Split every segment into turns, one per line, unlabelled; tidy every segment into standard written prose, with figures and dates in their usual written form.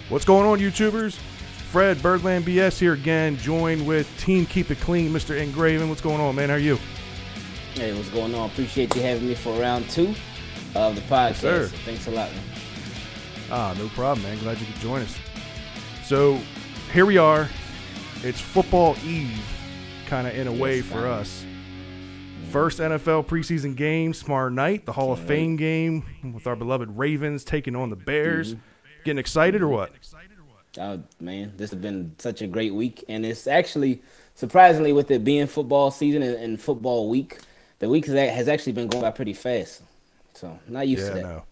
What's going on, YouTubers? Fred, Birdland BS here again, joined with Team Keep It Clean, Mr. Ingraven. What's going on, man? How are you?
Hey, what's going on? Appreciate you having me for round 2 of the podcast.
Yes, sir.
Thanks a lot, man.
No problem, man. Glad you could join us. So, here we are. It's football eve, kind of in a way for us. First NFL preseason game tomorrow night, the Hall of Fame game with our beloved Ravens taking on the Bears. Getting excited or what?
Oh, man, this has been such a great week. And it's actually, surprisingly, with it being football season and football week, the week has actually been going by pretty fast. So, not used to that. No.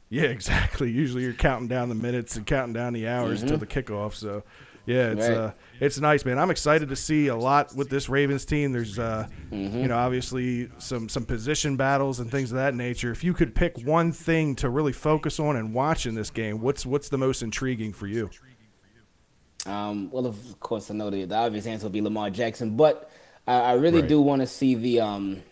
Yeah, exactly. Usually you're counting down the minutes and counting down the hours till the kickoff. So, yeah, it's nice, man. I'm excited to see a lot with this Ravens team. There's, you know, obviously some position battles and things of that nature. If you could pick one thing to really focus on and watch in this game, what's the most intriguing for you?
Well, of course, I know the obvious answer will be Lamar Jackson, but I really do want to see the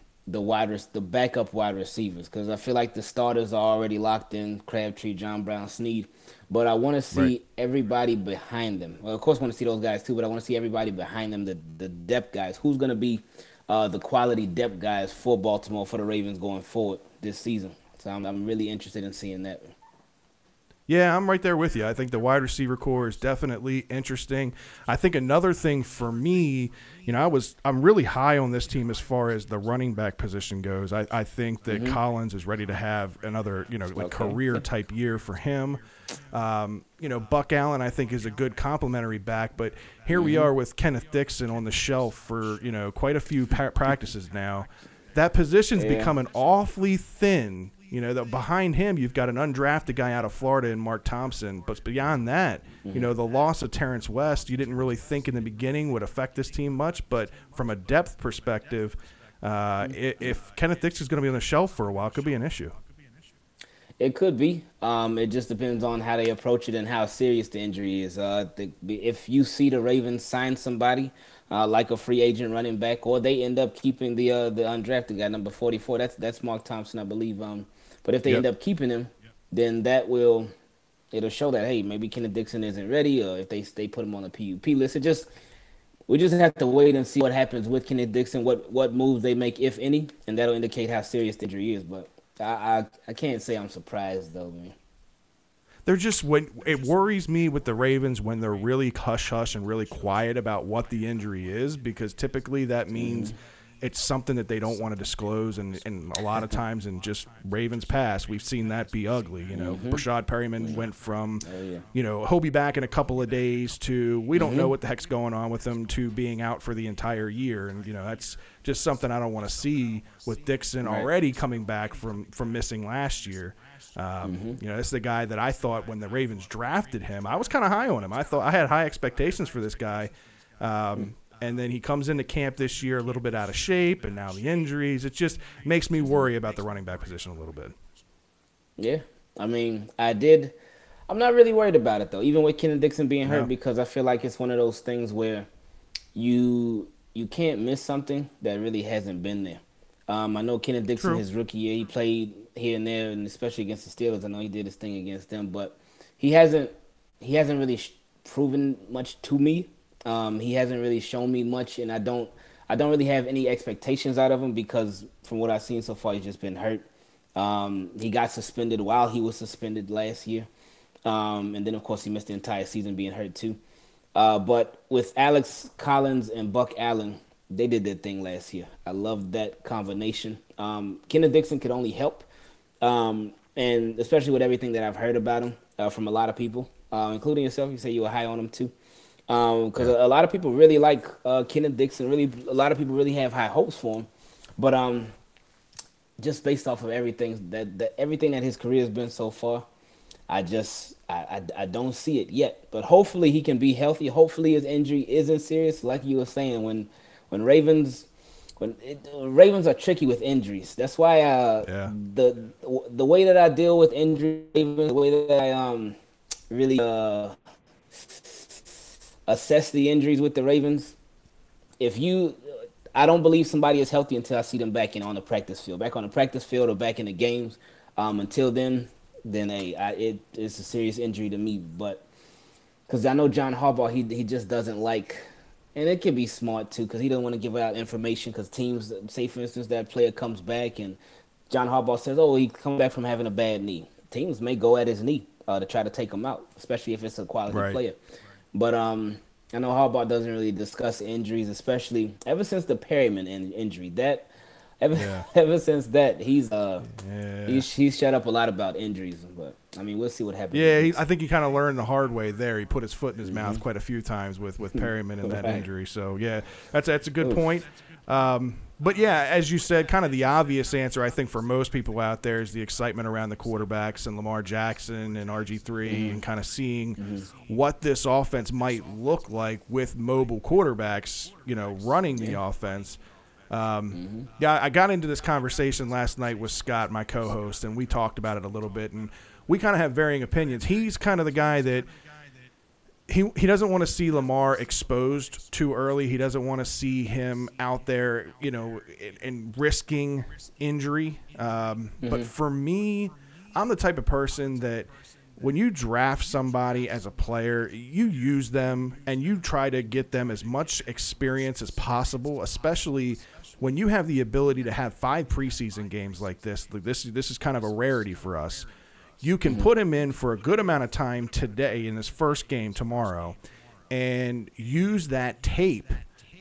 backup wide receivers, because I feel like the starters are already locked in: Crabtree, John Brown, Snead. But I want to see everybody behind them. Well, of course, I want to see those guys too, but I want to see everybody behind them, the depth guys. Who's going to be the quality depth guys for Baltimore, for the Ravens going forward this season? So I'm really interested in seeing that.
Yeah, I'm right there with you. I think the wide receiver core is definitely interesting. I think another thing for me, you know, I'm really high on this team as far as the running back position goes. I think that Collins is ready to have another, you know, like career type year for him. You know, Buck Allen, I think, is a good complementary back, but here we are with Kenneth Dixon on the shelf for, you know, quite a few practices now. That position's becoming awfully thin. You know, behind him, you've got an undrafted guy out of Florida in Mark Thompson. But beyond that, you know, the loss of Terrence West, you didn't really think in the beginning would affect this team much. But from a depth perspective, if Kenneth Dixon is going to be on the shelf for a while, it could be an issue.
It could be. It just depends on how they approach it and how serious the injury is. If you see the Ravens sign somebody like a free agent running back, or they end up keeping the undrafted guy, number 44, that's Mark Thompson, I believe. But if they end up keeping him, then it'll show that, hey, maybe Kenneth Dixon isn't ready, or if they put him on the PUP list. We just have to wait and see what happens with Kenneth Dixon, what moves they make, if any, and that'll indicate how serious the injury is. But I can't say I'm surprised, though, man.
They're just, it worries me with the Ravens when they're really hush-hush and really quiet about what the injury is, because typically that means it's something that they don't want to disclose, and a lot of times in just Ravens past, we've seen that be ugly. You know, Brashad Perryman went from, you know, he'll be back in a couple of days to we don't know what the heck's going on with him to being out for the entire year. And, you know, that's just something I don't want to see with Dixon already coming back from missing last year. You know, this is the guy that I thought when the Ravens drafted him, I was kind of high on him. I thought I had high expectations for this guy. And then he comes into camp this year a little bit out of shape, and now the injuries. It just makes me worry about the running back position a little bit. Yeah,
I mean, I'm not really worried about it, though, even with Kenneth Dixon being hurt, because I feel like it's one of those things where you can't miss something that really hasn't been there. I know Kenneth Dixon, his rookie year, he played here and there, and especially against the Steelers. I know he did his thing against them, but he hasn't really proven much to me. He hasn't really shown me much, and I don't really have any expectations out of him, because from what I've seen so far, he's just been hurt. He got suspended while he was suspended last year, and then of course he missed the entire season being hurt too. But with Alex Collins and Buck Allen, they did their thing last year. I loved that combination. Kenneth Dixon could only help, and especially with everything that I've heard about him from a lot of people, including yourself. You say you were high on him too. Because a lot of people really like Kenneth Dixon. A lot of people really have high hopes for him. But just based off of everything that his career has been so far, I don't see it yet. But hopefully he can be healthy. Hopefully his injury isn't serious. Like you were saying, when Ravens are tricky with injuries. That's why the way that I deal with injuries, the way that I really assess the injuries with the Ravens. I don't believe somebody is healthy until I see them back on the practice field or back in the games. Until then, it's a serious injury to me. But because I know John Harbaugh, he just doesn't like, and it can be smart too, because he doesn't want to give out information. Because teams, say for instance, that player comes back and John Harbaugh says, "Oh, he come back from having a bad knee." Teams may go at his knee to try to take him out, especially if it's a quality player. But I know Harbaugh doesn't really discuss injuries, especially ever since the Perryman injury. Ever since that, he's shut up a lot about injuries. But I mean, we'll see what happens.
Yeah, I think he kind of learned the hard way there. He put his foot in his mouth quite a few times with Perryman and that injury. So yeah, that's a good point. But yeah, as you said, kind of the obvious answer I think for most people out there is the excitement around the quarterbacks and Lamar Jackson and RG3 and kind of seeing what this offense might look like with mobile quarterbacks, running the offense. Yeah, I got into this conversation last night with Scott, my co-host, and we talked about it a little bit, and we kind of have varying opinions. He's kind of the guy that he doesn't want to see Lamar exposed too early. He doesn't want to see him out there, and risking injury. But for me, I'm the type of person that when you draft somebody as a player, you use them and you try to get them as much experience as possible, especially when you have the ability to have 5 preseason games like this. This is kind of a rarity for us. You can put him in for a good amount of time today in his first game tomorrow and use that tape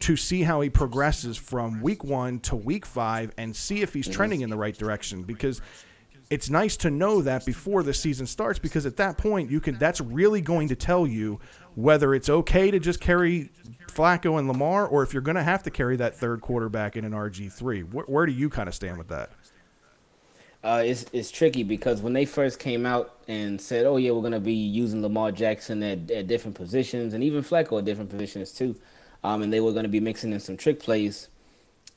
to see how he progresses from week 1 to week 5 and see if he's trending in the right direction, because it's nice to know that before the season starts, because at that point that's really going to tell you whether it's okay to just carry Flacco and Lamar or if you're going to have to carry that third quarterback in an RG3. Where do you kind of stand with that?
It's tricky because when they first came out and said, "Oh yeah, we're gonna be using Lamar Jackson at different positions and even Flacco at different positions too," and they were gonna be mixing in some trick plays.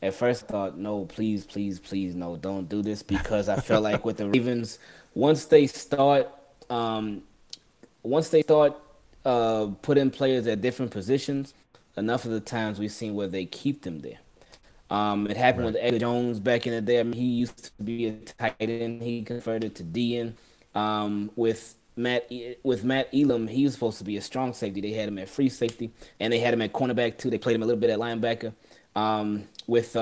At first, I thought, "No, please, please, please, no, don't do this," because I felt like with the Ravens, once they start putting players at different positions, enough of the times we've seen where they keep them there. It happened with Edgar Jones back in the day. I mean, he used to be a tight end. He converted to DN. With Matt Elam, he was supposed to be a strong safety. They had him at free safety, and they had him at cornerback too. They played him a little bit at linebacker. With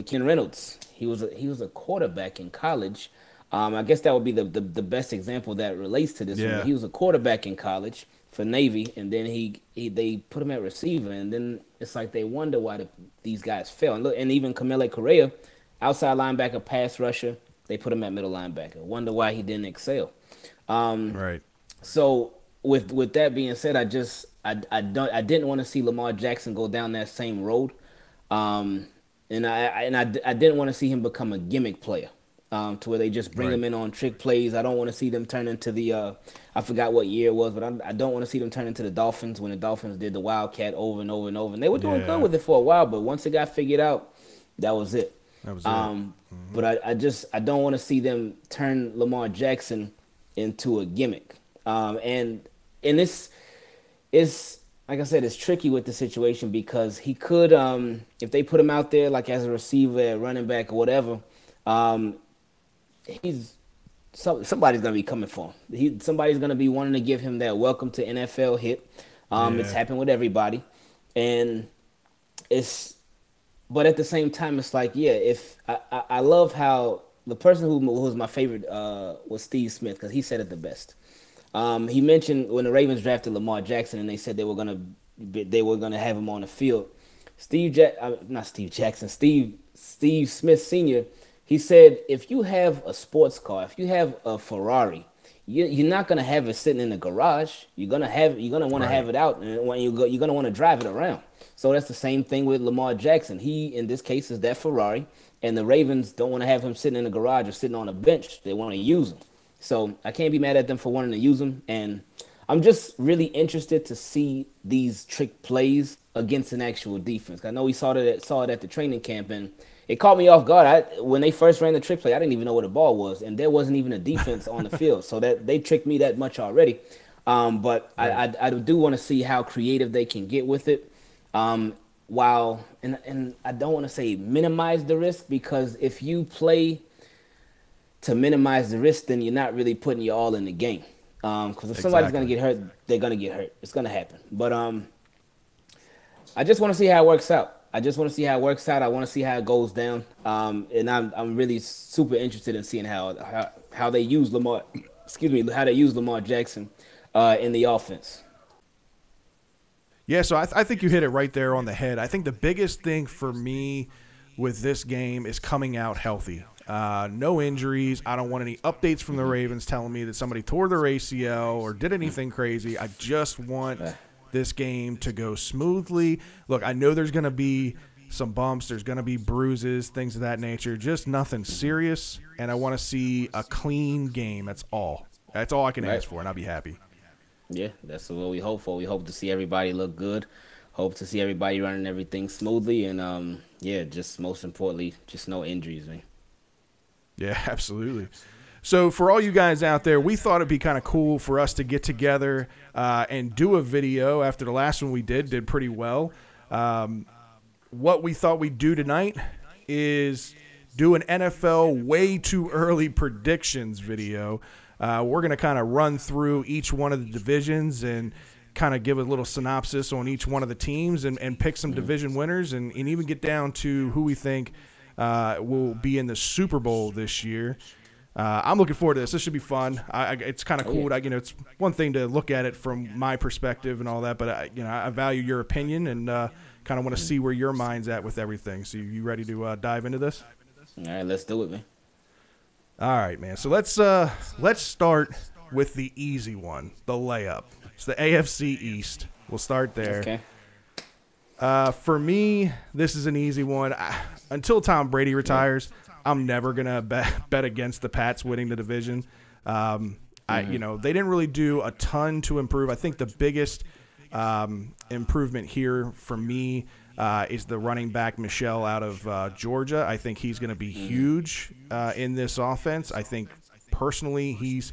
Ken Reynolds, he was a quarterback in college. I guess that would be the best example that relates to this.
Yeah.
He was a quarterback in college for Navy, and then they put him at receiver, and then it's like they wonder why these guys fail. And look, and even Camille Correa, outside linebacker, pass rusher, they put him at middle linebacker. Wonder why he didn't excel.
Right.
So with that being said, I didn't want to see Lamar Jackson go down that same road, and I didn't want to see him become a gimmick player. To where they just bring him in on trick plays. I don't want to see them turn into the I forgot what year it was, but I don't want to see them turn into the Dolphins when the Dolphins did the Wildcat over and over and over. And they were doing good with it for a while, but once it got figured out, that was it. But I don't want to see them turn Lamar Jackson into a gimmick. And this is, like I said, it's tricky with the situation because he could, if they put him out there like as a receiver, running back, or whatever, somebody's gonna be coming for him. Somebody's gonna be wanting to give him that welcome to NFL hit. It's happened with everybody, and but at the same time, it's like, if I love how the person who was my favorite was Steve Smith, because he said it the best. He mentioned when the Ravens drafted Lamar Jackson and they said they were gonna have him on the field. Steve Smith Sr., he said, if you have a sports car, if you have a Ferrari, you're not gonna have it sitting in the garage. You're gonna want to have it out, and when you're gonna want to drive it around. So that's the same thing with Lamar Jackson. He, in this case, is that Ferrari, and the Ravens don't want to have him sitting in the garage or sitting on a bench. They want to use him. So I can't be mad at them for wanting to use him, and I'm just really interested to see these trick plays against an actual defense. I know we saw it at the training camp, and it caught me off guard. When they first ran the trick play, I didn't even know what a ball was, and there wasn't even a defense on the field. So that they tricked me that much already. But I do want to see how creative they can get with it. And I don't want to say minimize the risk, because if you play to minimize the risk, then you're not really putting your all in the game. Because if somebody's gonna get hurt, they're gonna get hurt. It's gonna happen. But I just want to see how it works out. I want to see how it goes down. And I'm really super interested in seeing how they use Lamar. Excuse me, how they use Lamar Jackson in the offense.
Yeah, so I think you hit it right there on the head. I think the biggest thing for me with this game is coming out healthy. No injuries. I don't want any updates from the Ravens telling me that somebody tore their ACL or did anything crazy. I just want this game to go smoothly. Look, I know there's going to be some bumps. There's going to be bruises, things of that nature. Just nothing serious, and I want to see a clean game. That's all. That's all I can ask for, and I'll be happy.
Yeah, that's what we hope for. We hope to see everybody look good. Hope to see everybody running everything smoothly, and yeah, just most importantly, just no injuries, man.
Yeah, absolutely. So for all you guys out there, we thought it'd be kind of cool for us to get together and do a video after the last one we did pretty well. What we thought we'd do tonight is do an NFL way too early predictions video. We're going to kind of run through each one of the divisions and kind of give a little synopsis on each one of the teams and pick some division winners and even get down to who we think will be in the Super Bowl this year. I'm looking forward to this. This should be fun. It's kind of cool. It's one thing to look at it from my perspective and all that, but I value your opinion and kind of want to see where your mind's at with everything. So you ready to dive into this?
All right, let's do it, man.
All right, man. So let's start with the easy one, the layup. It's the AFC East. We'll start there.
Okay.
For me, this is an easy one. Until Tom Brady retires, I'm never gonna bet against the Pats winning the division. They didn't really do a ton to improve. I think the biggest improvement here for me is the running back Michel out of Georgia. I think he's going to be huge in this offense. I think personally he's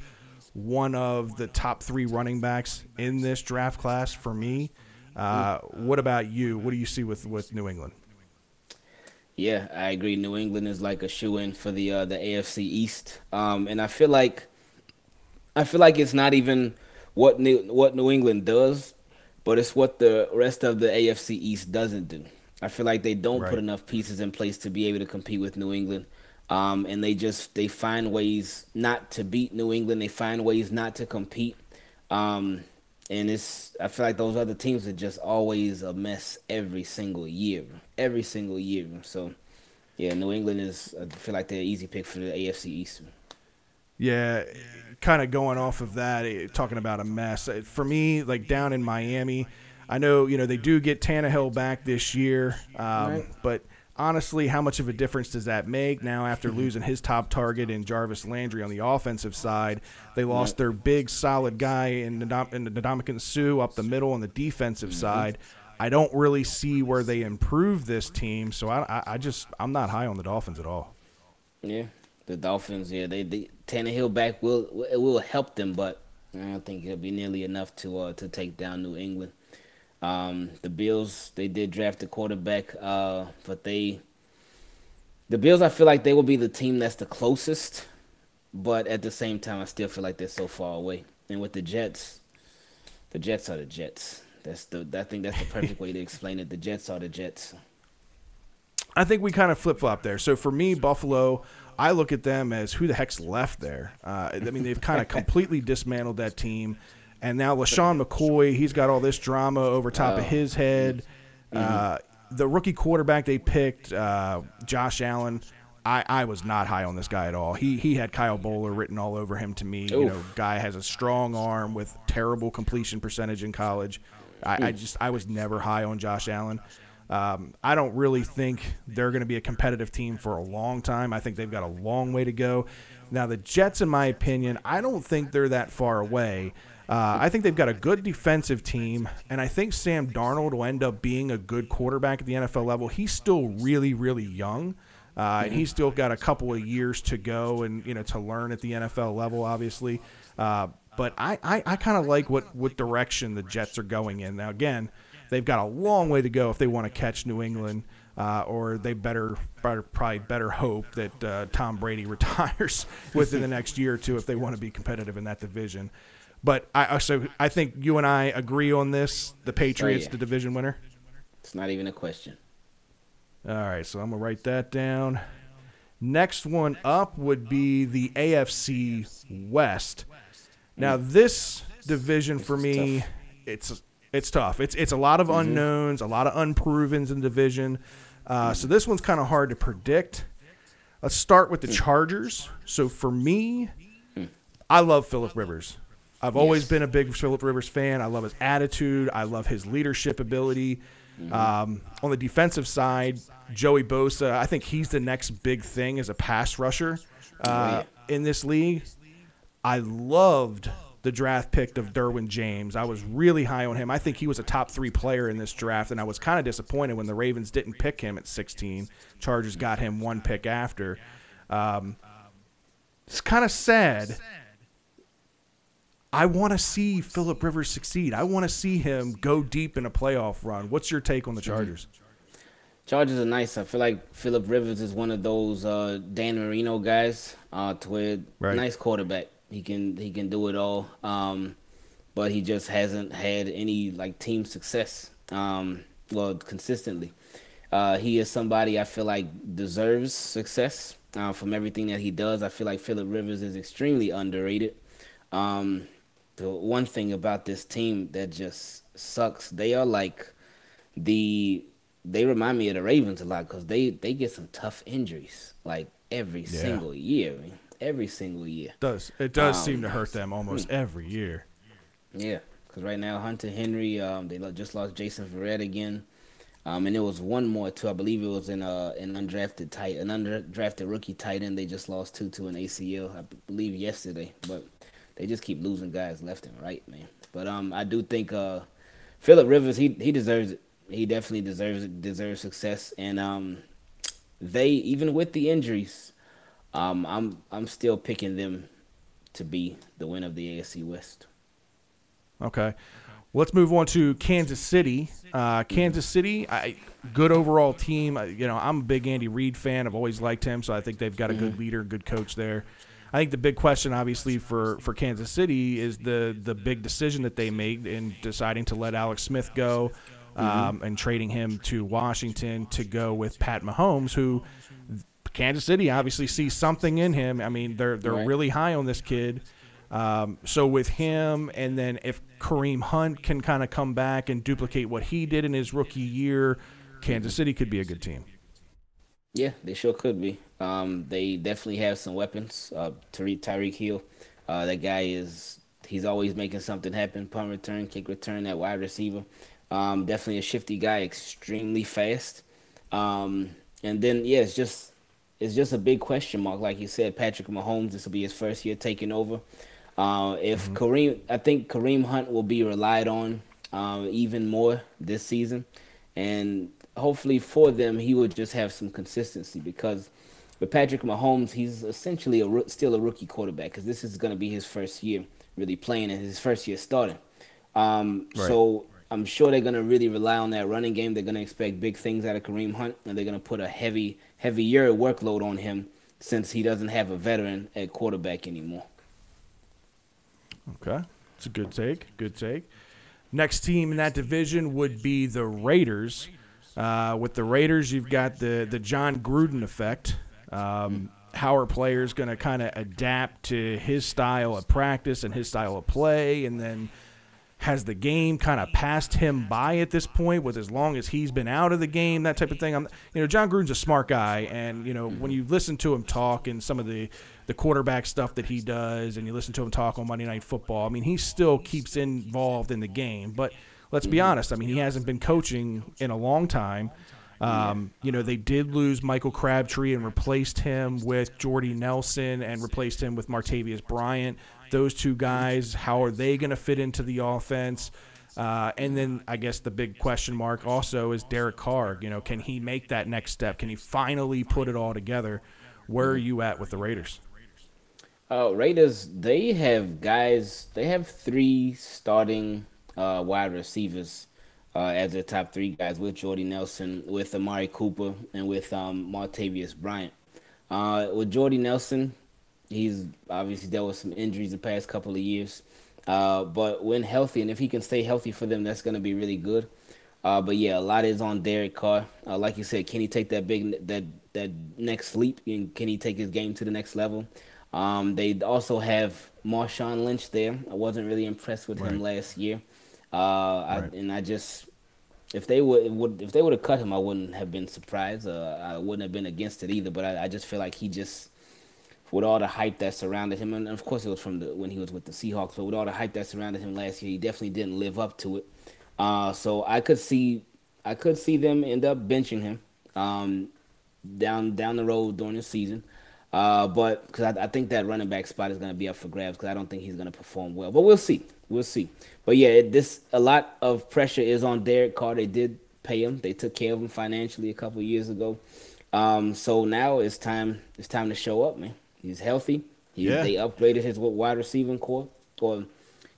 one of the top 3 running backs in this draft class for me. What about you? What do you see with New England?
Yeah, I agree. New England is like a shoe-in for the AFC East, and I feel like it's not even what New England does, but it's what the rest of the AFC East doesn't do. I feel like they don't put enough pieces in place to be able to compete with New England, and they find ways not to beat New England. They find ways not to compete, and I feel like those other teams are just always a mess every single year. So, yeah, New England I feel like they're an easy pick for the AFC East.
Yeah, kind of going off of that, talking about a mess. For me, like down in Miami, I know, they do get Tannehill back this year, but honestly, how much of a difference does that make? Now, after losing his top target in Jarvis Landry on the offensive side, they lost their big, solid guy in Ndamukong Suh up the middle on the defensive side. I don't really see where they improve this team, so I'm not high on the Dolphins at all.
Yeah, the Dolphins, they Tannehill back will help them, but I don't think it'll be nearly enough to take down New England. The Bills, they did draft a quarterback, but the Bills, I feel like they will be the team that's the closest, but at the same time, I still feel like they're so far away. And with the Jets are the Jets. I think that's the perfect way to explain it. The Jets are the Jets.
I think we kind of flip-flop there. So for me, Buffalo, I look at them as who the heck's left there. They've kind of completely dismantled that team. And now LaShawn McCoy, he's got all this drama over top of his head. The rookie quarterback they picked, Josh Allen, I was not high on this guy at all. He had Kyle Bowler written all over him to me. Guy has a strong arm with terrible completion percentage in college. I was never high on Josh Allen. I don't really think they're going to be a competitive team for a long time. I think they've got a long way to go. Now, the Jets, in my opinion, I don't think they're that far away. I think they've got a good defensive team, and I think Sam Darnold will end up being a good quarterback at the NFL level. He's still really, really young, and he's still got a couple of years to go and to learn at the NFL level, obviously. But I kind of like what direction the Jets are going in. Now, again, they've got a long way to go if they want to catch New England, or they probably better hope that Tom Brady retires within the next year or two if they want to be competitive in that division. But I think you and I agree on this. The Patriots, the division winner.
It's not even a question.
All right, so I'm going to write that down. Next one up would be the AFC West. Now, this division for me, it's tough. It's a lot of unknowns, a lot of unprovens in the division. So this one's kind of hard to predict. Let's start with the Chargers. So for me, I love Phillip Rivers. I've always been a big Phillip Rivers fan. I love his attitude. I love his leadership ability. On the defensive side, Joey Bosa, I think he's the next big thing as a pass rusher in this league. I loved the draft pick of Derwin James. I was really high on him. I think he was a top 3 player in this draft, and I was kind of disappointed when the Ravens didn't pick him at 16. Chargers got him 1 pick after. It's kind of sad. I want to see Phillip Rivers succeed. I want to see him go deep in a playoff run. What's your take on the Chargers?
Chargers are nice. I feel like Phillip Rivers is one of those Dan Marino guys to where nice quarterback. He can do it all, but he just hasn't had any team success. Consistently. He is somebody I feel like deserves success from everything that he does. I feel like Phillip Rivers is extremely underrated. The one thing about this team that just sucks, they are they remind me of the Ravens a lot because they get some tough injuries every single year. I mean, every single year.
It does seem to hurt them almost every year.
Yeah, because right now Hunter Henry, they just lost Jason Verrett again, and there was one more too. I believe it was an undrafted rookie tight end. They just lost to an ACL, I believe yesterday, but. They just keep losing guys left and right, man. But I do think Phillip Rivers, he deserves it. He definitely deserves success. And they, even with the injuries, I'm still picking them to be the winner of the AFC West.
Okay. Let's move on to Kansas City. Kansas City, good overall team. I'm a big Andy Reid fan. I've always liked him, so I think they've got a good leader, good coach there. I think the big question, obviously, for Kansas City is the big decision that they made in deciding to let Alex Smith go and trading him to Washington to go with Pat Mahomes, who Kansas City obviously sees something in him. I mean, they're really high on this kid. So with him, and then if Kareem Hunt can kind of come back and duplicate what he did in his rookie year, Kansas City could be a good team.
Yeah, they sure could be. They definitely have some weapons. Tyreek Hill, that guy he's always making something happen. Punt return, kick return, that wide receiver. Definitely a shifty guy, extremely fast. And then it's just a big question mark. Like you said, Patrick Mahomes, this will be his first year taking over. I think Kareem Hunt will be relied on even more this season. And hopefully for them, he would just have some consistency because with Patrick Mahomes, he's essentially still a rookie quarterback because this is going to be his first year really playing and his first year starting. So I'm sure they're going to really rely on that running game. They're going to expect big things out of Kareem Hunt, and they're going to put a heavier workload on him since he doesn't have a veteran at quarterback anymore.
Okay, it's a good take. Good take. Next team in that division would be the Raiders. With the Raiders, you've got the John Gruden effect. How are players going to kind of adapt to his style of practice and his style of play? And then has the game kind of passed him by at this point with as long as he's been out of the game, that type of thing? John Gruden's a smart guy. And, when you listen to him talk and some of the quarterback stuff that he does and you listen to him talk on Monday Night Football, he still keeps involved in the game. But let's be honest. He hasn't been coaching in a long time. They did lose Michael Crabtree and replaced him with Jordy Nelson and replaced him with Martavius Bryant. Those two guys, how are they going to fit into the offense? And then I guess the big question mark also is Derek Carr. Can he make that next step? Can he finally put it all together? Where are you at with the Raiders?
Raiders, they have 3 starting wide receivers as their top 3 guys with Jordy Nelson, with Amari Cooper, and with Martavius Bryant. With Jordy Nelson, he's obviously dealt with some injuries the past couple of years. But when healthy, and if he can stay healthy for them, that's going to be really good. But yeah, a lot is on Derek Carr. Like you said, can he take that next leap? And can he take his game to the next level? They also have Marshawn Lynch there. I wasn't really impressed with him last year. If they would have cut him, I wouldn't have been surprised. I wouldn't have been against it either. But I just feel like he just, with all the hype that surrounded him, and of course it was from when he was with the Seahawks, but with all the hype that surrounded him last year, he definitely didn't live up to it. So I could see them end up benching him down the road during the season. But because I think that running back spot is going to be up for grabs, because I don't think he's going to perform well. But we'll see. But yeah, a lot of pressure is on Derek Carr. They did pay him. They took care of him financially a couple of years ago. So now it's time to show up, man. He's healthy. They upgraded his wide receiving core. Or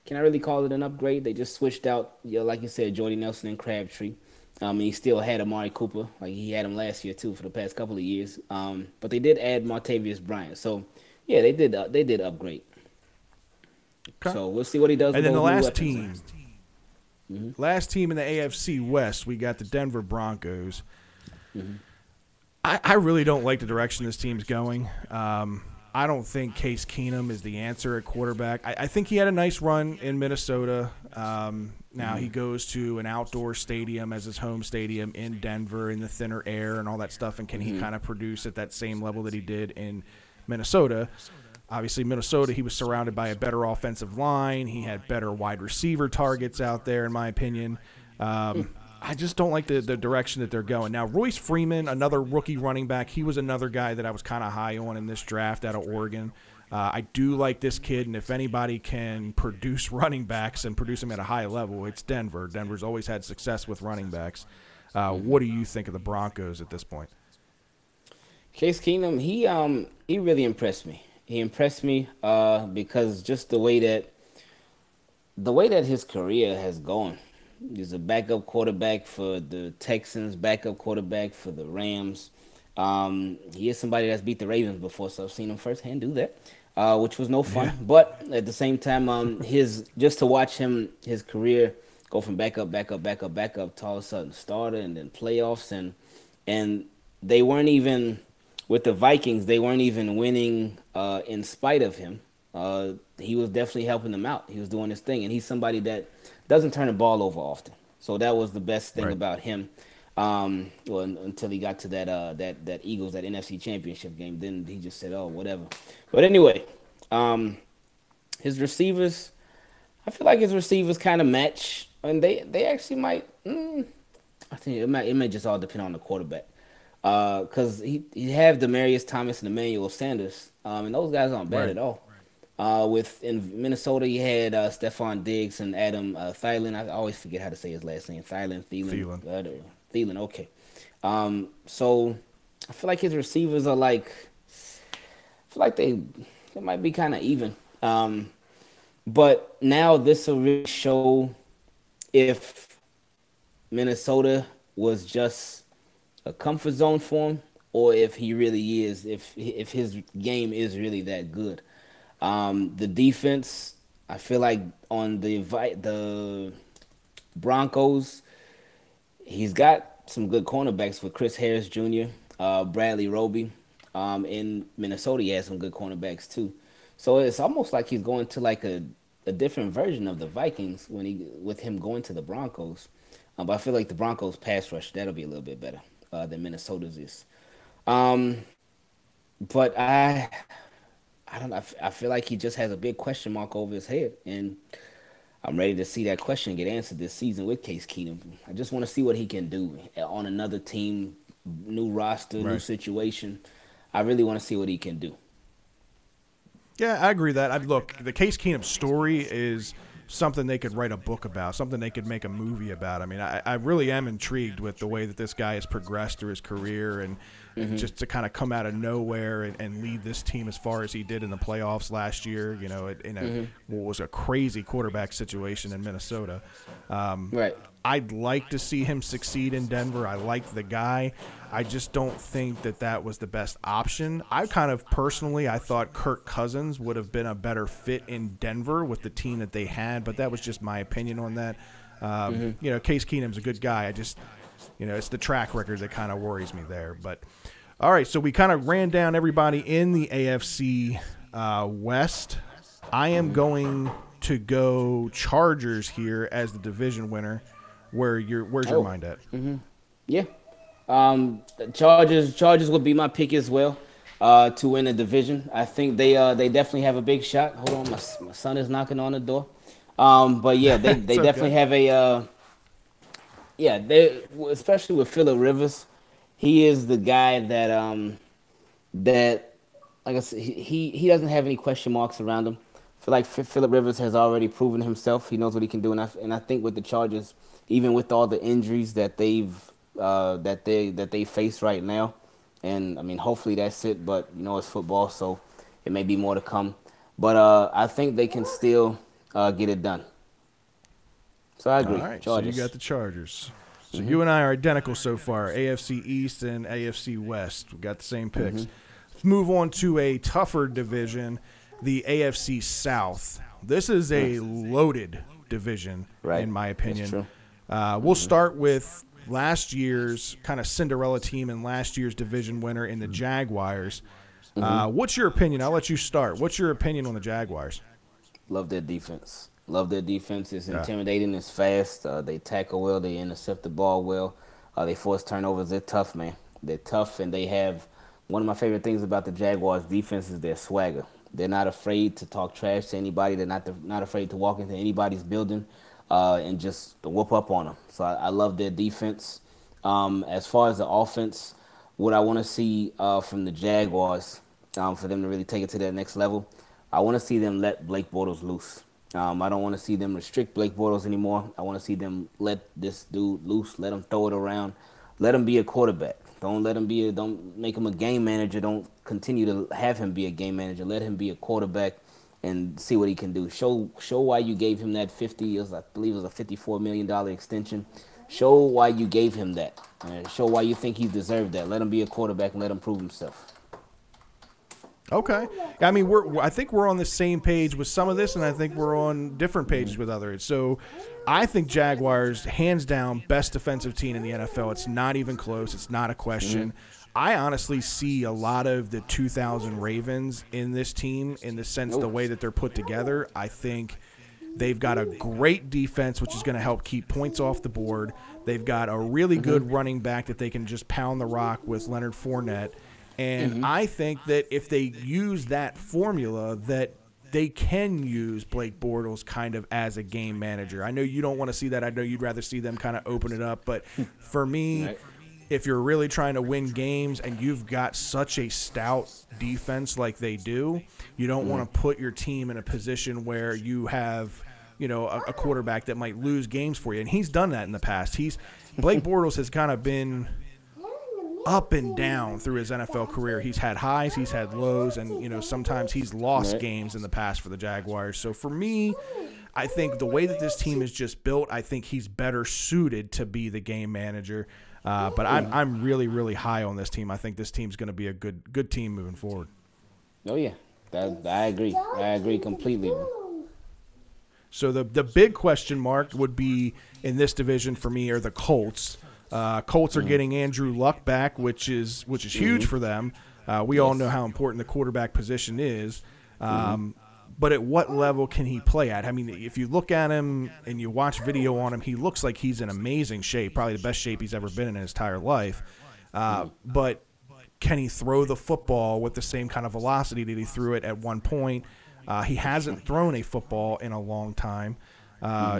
can I really call it an upgrade? They just switched out, like you said, Jordy Nelson and Crabtree. He still had Amari Cooper. Like, he had him last year, too, for the past couple of years. But they did add Martavius Bryant. So, yeah, they did upgrade. Okay. So, we'll see what he does.
And then the last team. Mm-hmm. Last team in the AFC West, we got the Denver Broncos. Mm-hmm. I really don't like the direction this team's going. I don't think Case Keenum is the answer at quarterback. I think he had a nice run in Minnesota. Now he goes to an outdoor stadium as his home stadium in Denver in the thinner air and all that stuff, and can he kind of produce at that same level that he did in Minnesota? Obviously, Minnesota, he was surrounded by a better offensive line. He had better wide receiver targets out there, in my opinion. I just don't like the direction that they're going. Now, Royce Freeman, another rookie running back, he was another guy that I was kind of high on in this draft out of Oregon. I do like this kid, and if anybody can produce running backs and produce them at a high level, it's Denver. Denver's always had success with running backs. What do you think of the Broncos at this point?
Case Keenum, he really impressed me. He impressed me because just the way that his career has gone. He's a backup quarterback for the Texans, backup quarterback for the Rams. He is somebody that's beat the Ravens before, so I've seen him firsthand do that. Which was no fun. Yeah. But at the same time, just to watch his career go from backup to all of a sudden starter and then playoffs, and they weren't even with the Vikings. They weren't even winning in spite of him. He was definitely helping them out. He was doing his thing, and he's somebody that doesn't turn the ball over often. So that was the best thing about him. Until he got to that Eagles, that NFC Championship game, then he just said, "Oh, whatever." But anyway, his receivers, I feel like his receivers kind of match, and they actually might. I think it may just all depend on the quarterback, because he have Demaryius Thomas and Emmanuel Sanders, and those guys aren't bad at all. In Minnesota, you had Stephon Diggs and Adam Thielen. I always forget how to say his last name. Thielen, okay. So I feel like his receivers are they might be kind of even. But now this will really show if Minnesota was just a comfort zone for him, or if he really is, if his game is really that good. The defense, I feel like on the Broncos, he's got some good cornerbacks with Chris Harris Jr., Bradley Roby. In Minnesota, he has some good cornerbacks too. So it's almost like he's going to like a different version of the Vikings with him going to the Broncos. But I feel like the Broncos pass rush, that'll be a little bit better than Minnesota's is. But I don't know. I feel like he just has a big question mark over his head, and I'm ready to see that question get answered this season with Case Keenum. I just want to see what he can do on another team, new roster, new situation. I really want to see what he can do.
Yeah, I agree that. Look, the Case Keenum story is something they could write a book about, something they could make a movie about. I mean, I really am intrigued with the way that this guy has progressed through his career, and just to kind of come out of nowhere and lead this team as far as he did in the playoffs last year, in what was a crazy quarterback situation in Minnesota. I'd like to see him succeed in Denver. I like the guy. I just don't think that was the best option. I kind of personally, I thought Kirk Cousins would have been a better fit in Denver with the team that they had, but that was just my opinion on that. Case Keenum's a good guy. I just, it's the track record that kind of worries me there. But all right, so we kind of ran down everybody in the AFC West. I am going to go Chargers here as the division winner. Where's your mind at?
Yeah. Chargers would be my pick as well to win the division. I think they definitely have a big shot. Hold on, my son is knocking on the door. But yeah, they definitely have a they especially with Phillip Rivers. He is the guy that like I said, he doesn't have any question marks around him. I feel like Phillip Rivers has already proven himself. He knows what he can do, and I think with the Chargers, even with all the injuries that they face right now, and I mean hopefully that's it. But it's football, so it may be more to come. But I think they can still get it done. So I agree.
All right,
Chargers.
so you got the Chargers. So you and I are identical so far. AFC East and AFC West. We got the same picks. Let's move on to a tougher division, the AFC South. This is a loaded division, in my opinion. We'll start with last year's kind of Cinderella team and last year's division winner in the Jaguars. What's your opinion? I'll let you start. What's your opinion on the Jaguars?
Love their defense. It's intimidating. It's fast. They tackle well. They intercept the ball well. They force turnovers. They're tough, man. They're tough, and they have one of my favorite things about the Jaguars' defense is their swagger. They're not afraid to talk trash to anybody. They're not afraid to walk into anybody's building and just whoop up on them. So I love their defense. As far as the offense, what I want to see from the Jaguars for them to really take it to that next level, I want to see them let Blake Bortles loose. I don't want to see them restrict Blake Bortles anymore. I want to see them let this dude loose, let him throw it around, let him be a quarterback. Don't make him a game manager. Don't continue to have him be a game manager. Let him be a quarterback and see what he can do. Show why you gave him that I believe it was a $54 million extension. Show why you gave him that. Show why you think he deserved that. Let him be a quarterback and let him prove himself.
Okay. I mean, I think we're on the same page with some of this, and I think we're on different pages with others. So I think Jaguars, hands down, best defensive team in the NFL. It's not even close. It's not a question. I honestly see a lot of the 2000 Ravens in this team in the sense the way that they're put together. I think they've got a great defense, which is going to help keep points off the board. They've got a really good running back that they can just pound the rock with Leonard Fournette. And I think that if they use that formula, that they can use Blake Bortles kind of as a game manager. I know you don't want to see that. I know you'd rather see them kind of open it up. But for me, if you're really trying to win games and you've got such a stout defense like they do, you don't want to put your team in a position where you have, a quarterback that might lose games for you. And he's done that in the past. Blake Bortles has kind of been up and down through his NFL career. He's had highs, he's had lows, and sometimes he's lost games in the past for the Jaguars. So for me, I think the way that this team is just built, I think he's better suited to be the game manager. But I'm really, really high on this team. I think this team's going to be a good team moving forward.
Oh yeah, I agree. I agree completely.
So the big question mark would be in this division for me are the Colts. Colts are getting Andrew Luck back, which is huge for them. We all know how important the quarterback position is. But at what level can he play at? I mean, if you look at him and you watch video on him, he looks like he's in amazing shape, probably the best shape he's ever been in his entire life. But can he throw the football with the same kind of velocity that he threw it at one point? He hasn't thrown a football in a long time.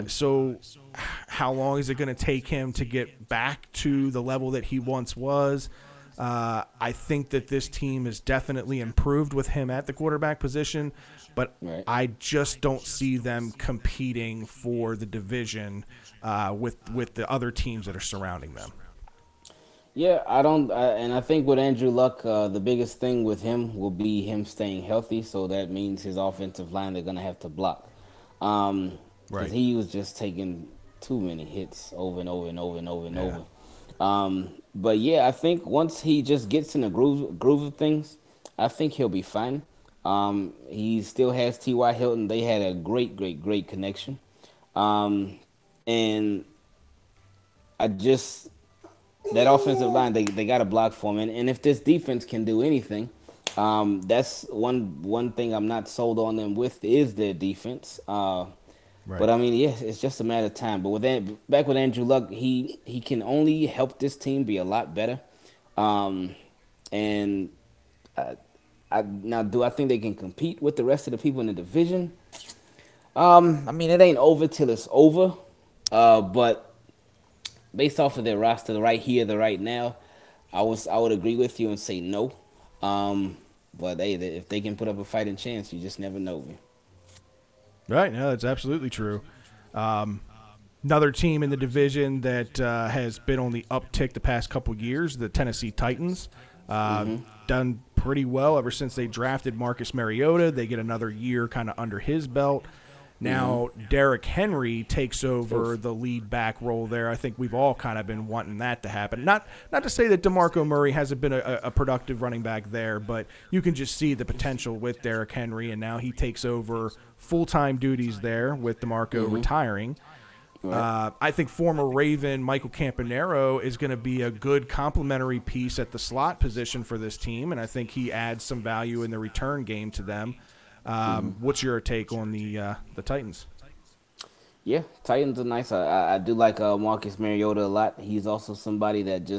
So how long is it going to take him to get back to the level that he once was? I think that this team is definitely improved with him at the quarterback position, but I just don't see them competing for the division with the other teams that are surrounding them.
Yeah, I don't, and I think with Andrew Luck, the biggest thing with him will be him staying healthy. So that means his offensive line, they're going to have to block. Because he was just taking too many hits over and over and over and over and over. But yeah, I think once he just gets in the groove of things, I think he'll be fine. He still has T.Y. Hilton. They had a great connection. And I just, that offensive line, they got to block for him. And if this defense can do anything, that's one thing I'm not sold on them with is their defense. Right. But I mean, yeah, it's just a matter of time. But back with Andrew Luck, he can only help this team be a lot better. And now, do I think they can compete with the rest of the people in the division? I mean, it ain't over till it's over. But based off of their roster, the right here, the right now, I would agree with you and say no. But hey, if they can put up a fighting chance, you just never know, man.
Right, no, that's absolutely true. Another team in the division that has been on the uptick the past couple years, the Tennessee Titans, done pretty well ever since they drafted Marcus Mariota. They get another year kind of under his belt. Now, Derrick Henry takes over the lead back role there. I think we've all kind of been wanting that to happen. Not to say that DeMarco Murray hasn't been a productive running back there, but you can just see the potential with Derrick Henry, and now he takes over full-time duties there with DeMarco retiring. Right. I think former Raven Michael Campanaro is going to be a good complementary piece at the slot position for this team, and I think he adds some value in the return game to them. What's your take on the Titans?
Yeah, Titans are nice. I do like Marcus Mariota a lot. He's also somebody that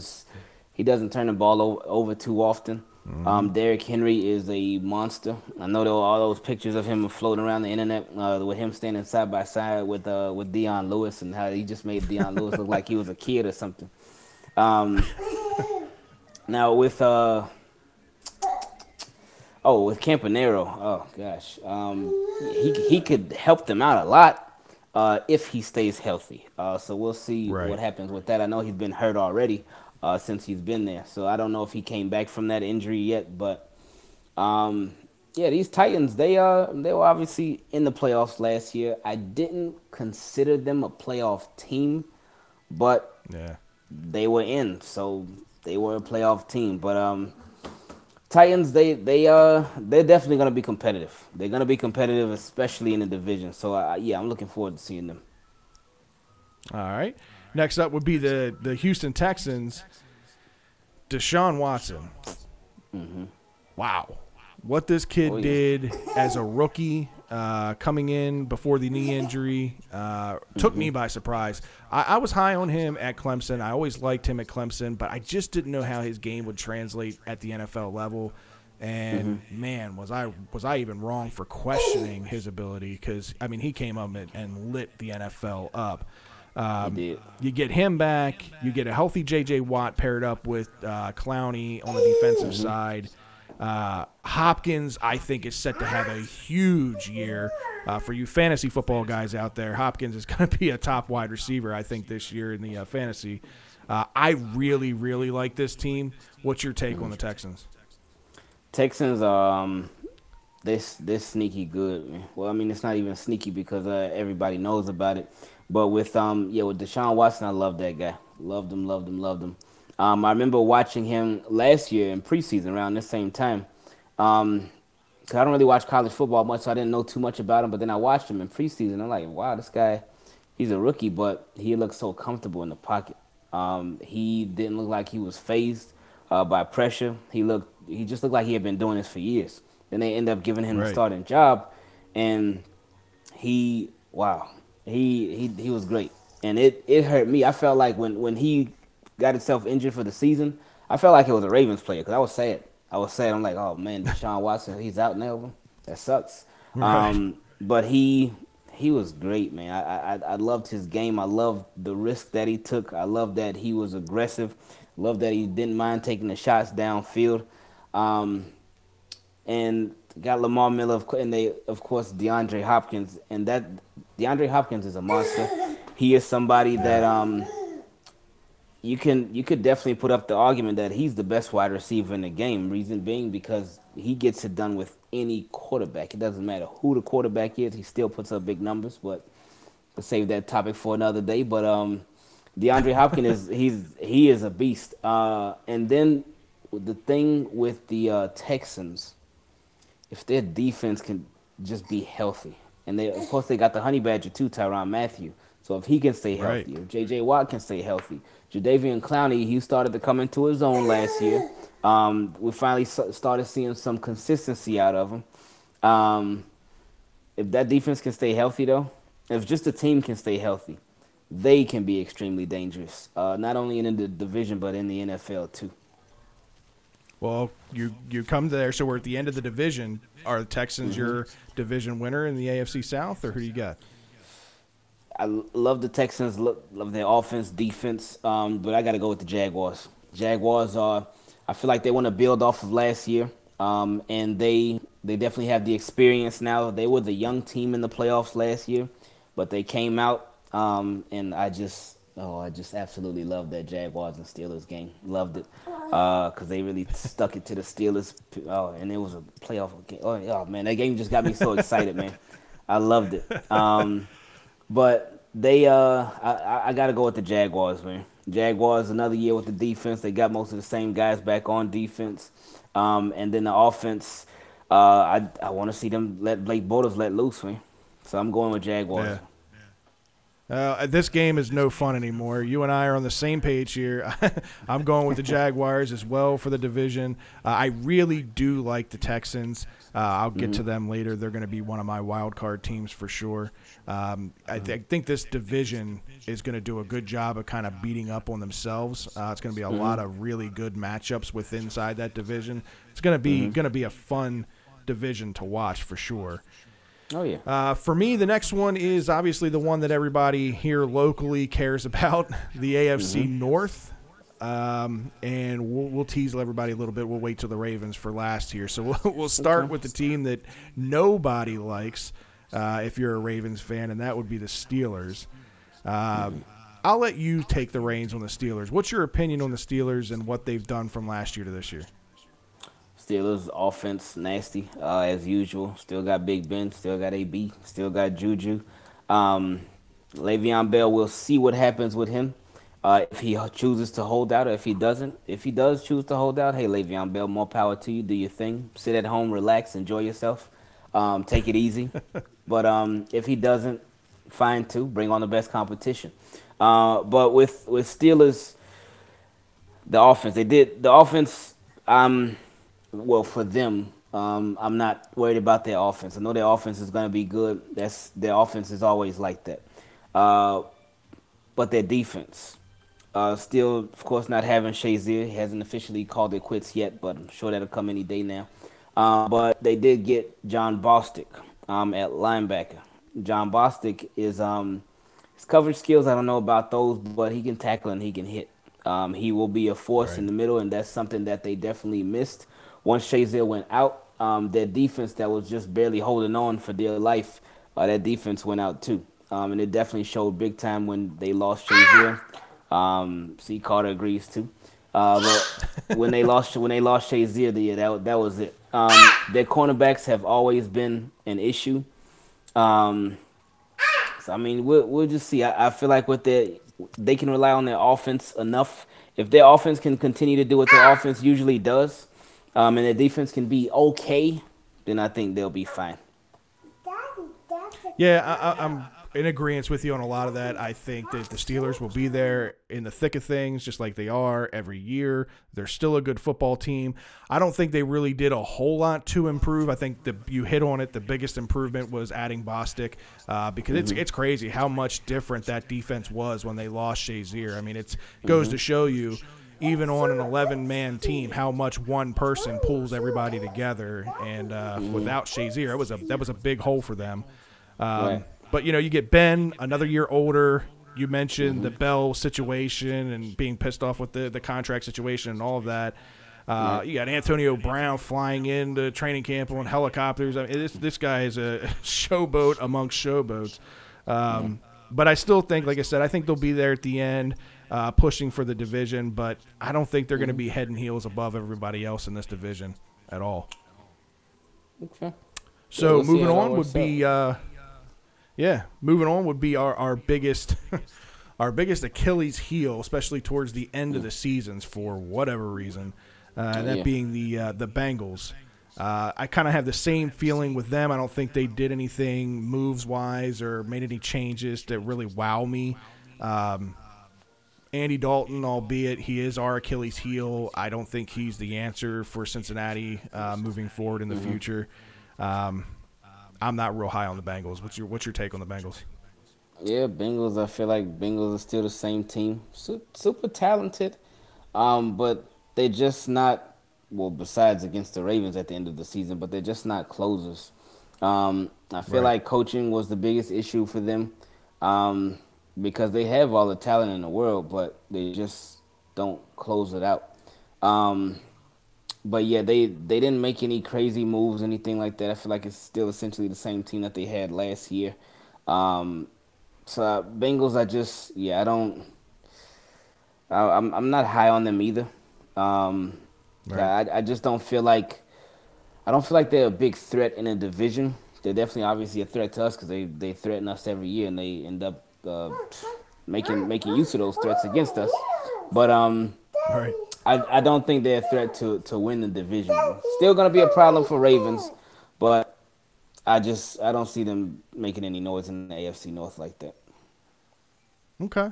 he doesn't turn the ball over too often. Derrick Henry is a monster. I know there were all those pictures of him floating around the internet with him standing side by side with Deion Lewis, and how he just made Deion Lewis look like he was a kid or something. Now with with Campanaro, oh gosh, he could help them out a lot if he stays healthy. So we'll see what happens with that. I know he's been hurt already since he's been there, so I don't know if he came back from that injury yet. But yeah, these Titans, they were obviously in the playoffs last year. I didn't consider them a playoff team, but they were in, so they were a playoff team. But Titans, they're definitely going to be competitive. They're going to be competitive, especially in the division. So, yeah, I'm looking forward to seeing them.
All right. Next up would be the Houston Texans. Deshaun Watson. Wow. What this kid did as a rookie coming in before the knee injury took me by surprise. I was high on him at Clemson. I always liked him at Clemson, but I just didn't know how his game would translate at the NFL level. And, man, was I even wrong for questioning his ability? Because, I mean, he came up and lit the NFL up. You get him back. You get a healthy J.J. Watt paired up with Clowney on the defensive side. Hopkins, I think, is set to have a huge year. For you fantasy football guys out there, Hopkins is going to be a top wide receiver, I think, this year in the fantasy. I really, really like this team. What's your take on the Texans?
Texans, they're sneaky good, man. Well, I mean, it's not even sneaky because everybody knows about it. But with Deshaun Watson, I love that guy. Loved him. I remember watching him last year in preseason around this same time. Because I don't really watch college football much, so I didn't know too much about him. But then I watched him in preseason. I'm like, wow, this guy, he's a rookie, but he looked so comfortable in the pocket. He didn't look like he was fazed by pressure. He just looked like he had been doing this for years. Then they end up giving him the starting job, and he was great. And it hurt me. I felt like when he got himself injured for the season, I felt like it was a Ravens player because I was sad. I'm like, oh man, Deshaun Watson, he's out now. That sucks. Right. But he was great, man. I loved his game. I loved the risk that he took. I loved that he was aggressive. Loved that he didn't mind taking the shots downfield. And got Lamar Miller, and of course DeAndre Hopkins, and that DeAndre Hopkins is a monster. He is somebody that you could definitely put up the argument that he's the best wide receiver in the game. Reason being because he gets it done with any quarterback. It doesn't matter who the quarterback is, he still puts up big numbers. But to save that topic for another day. But DeAndre Hopkins he is a beast. And then the thing with the Texans, if their defense can just be healthy, and of course they got the honey badger too, Tyrann Mathieu. So if he can stay healthy, if J.J. Watt can stay healthy, Jadeveon Clowney, he started to come into his own last year. We finally started seeing some consistency out of him. If that defense can stay healthy, though, if just the team can stay healthy, they can be extremely dangerous, not only in the division but in the NFL too.
Well, you come there, so we're at the end of the division. Are the Texans your division winner in the AFC South, or who do you got?
I love the Texans, love their offense, defense, but I got to go with the Jaguars. Jaguars are, I feel like they want to build off of last year, and they definitely have the experience now. They were the young team in the playoffs last year, but they came out, and I just absolutely loved that Jaguars and Steelers game. Loved it because they really stuck it to the Steelers. Oh, and it was a playoff game. Oh man, that game just got me so excited, man. I loved it. But they, I got to go with the Jaguars, man. Jaguars, another year with the defense. They got most of the same guys back on defense. And then the offense, I want to see them let Blake Bortles let loose, man. So I'm going with Jaguars.
Yeah. This game is no fun anymore. You and I are on the same page here. I'm going with the Jaguars as well for the division. I really do like the Texans. I'll get to them later. They're going to be one of my wild card teams for sure. I think this division is going to do a good job of kind of beating up on themselves. It's going to be a lot of really good matchups within inside that division. It's going to be a fun division to watch for sure.
Oh, yeah.
For me, the next one is obviously the one that everybody here locally cares about, the AFC North. And we'll tease everybody a little bit. We'll wait till the Ravens for last here. So we'll start with the team that nobody likes if you're a Ravens fan, and that would be the Steelers. I'll let you take the reins on the Steelers. What's your opinion on the Steelers and what they've done from last year to this year?
Steelers offense nasty as usual. Still got Big Ben. Still got AB. Still got Juju. Le'Veon Bell, we'll see what happens with him. If he chooses to hold out or if he doesn't. If he does choose to hold out, hey, Le'Veon Bell, more power to you. Do your thing. Sit at home, relax, enjoy yourself. Take it easy. But if he doesn't, fine too. Bring on the best competition. But with Steelers, the offense, well, for them, I'm not worried about their offense. I know their offense is going to be good. Their offense is always like that. But their defense, still, of course, not having Shazier. He hasn't officially called it quits yet, but I'm sure that'll come any day now. But they did get John Bostic at linebacker. John Bostic is his coverage skills, I don't know about those, but he can tackle and he can hit. He will be a force in the middle, and that's something that they definitely missed. Once Shazier went out, their defense that was just barely holding on for dear life, that defense went out too. And it definitely showed big time when they lost Shazier. See, Carter agrees too. But when they lost Shazier, that was it. Their cornerbacks have always been an issue. So I mean, we'll just see. I feel like they can rely on their offense enough. If their offense can continue to do what their offense usually does, and their defense can be okay, then I think they'll be fine.
Yeah, I'm in agreement with you on a lot of that. I think that the Steelers will be there in the thick of things, just like they are every year. They're still a good football team. I don't think they really did a whole lot to improve. I think you hit on it. The biggest improvement was adding Bostic because it's crazy how much different that defense was when they lost Shazier. I mean, it goes to show you, even on an 11-man team, how much one person pulls everybody together. And without Shazier, that was a big hole for them. But, you get Ben, another year older. You mentioned the Bell situation and being pissed off with the contract situation and all of that. You got Antonio Brown flying into training camp on helicopters. I mean, this guy is a showboat amongst showboats. But I still think, like I said, I think they'll be there at the end pushing for the division. But I don't think they're going to be head and heels above everybody else in this division at all.
Okay.
So moving on would be Yeah, moving on would be our biggest our biggest Achilles heel, especially towards the end of the seasons for whatever reason, that being the Bengals. I kind of have the same feeling with them. I don't think they did anything moves-wise or made any changes that really wow me. Andy Dalton, albeit he is our Achilles heel, I don't think he's the answer for Cincinnati moving forward in the future. I'm not real high on the Bengals. What's your take on the Bengals?
Yeah, Bengals. I feel like Bengals are still the same team, super talented, but they're just not. Well, besides against the Ravens at the end of the season, but they're just not closers. I feel like coaching was the biggest issue for them, because they have all the talent in the world, but they just don't close it out. But yeah, they didn't make any crazy moves, anything like that. I feel like it's still essentially the same team that they had last year. So Bengals, I'm not high on them either. I just don't feel like they're a big threat in a division. They're definitely obviously a threat to us because they threaten us every year and they end up making use of those threats against us. But I don't think they're a threat to win the division. Still going to be a problem for Ravens, but I don't see them making any noise in the AFC North like that.
Okay.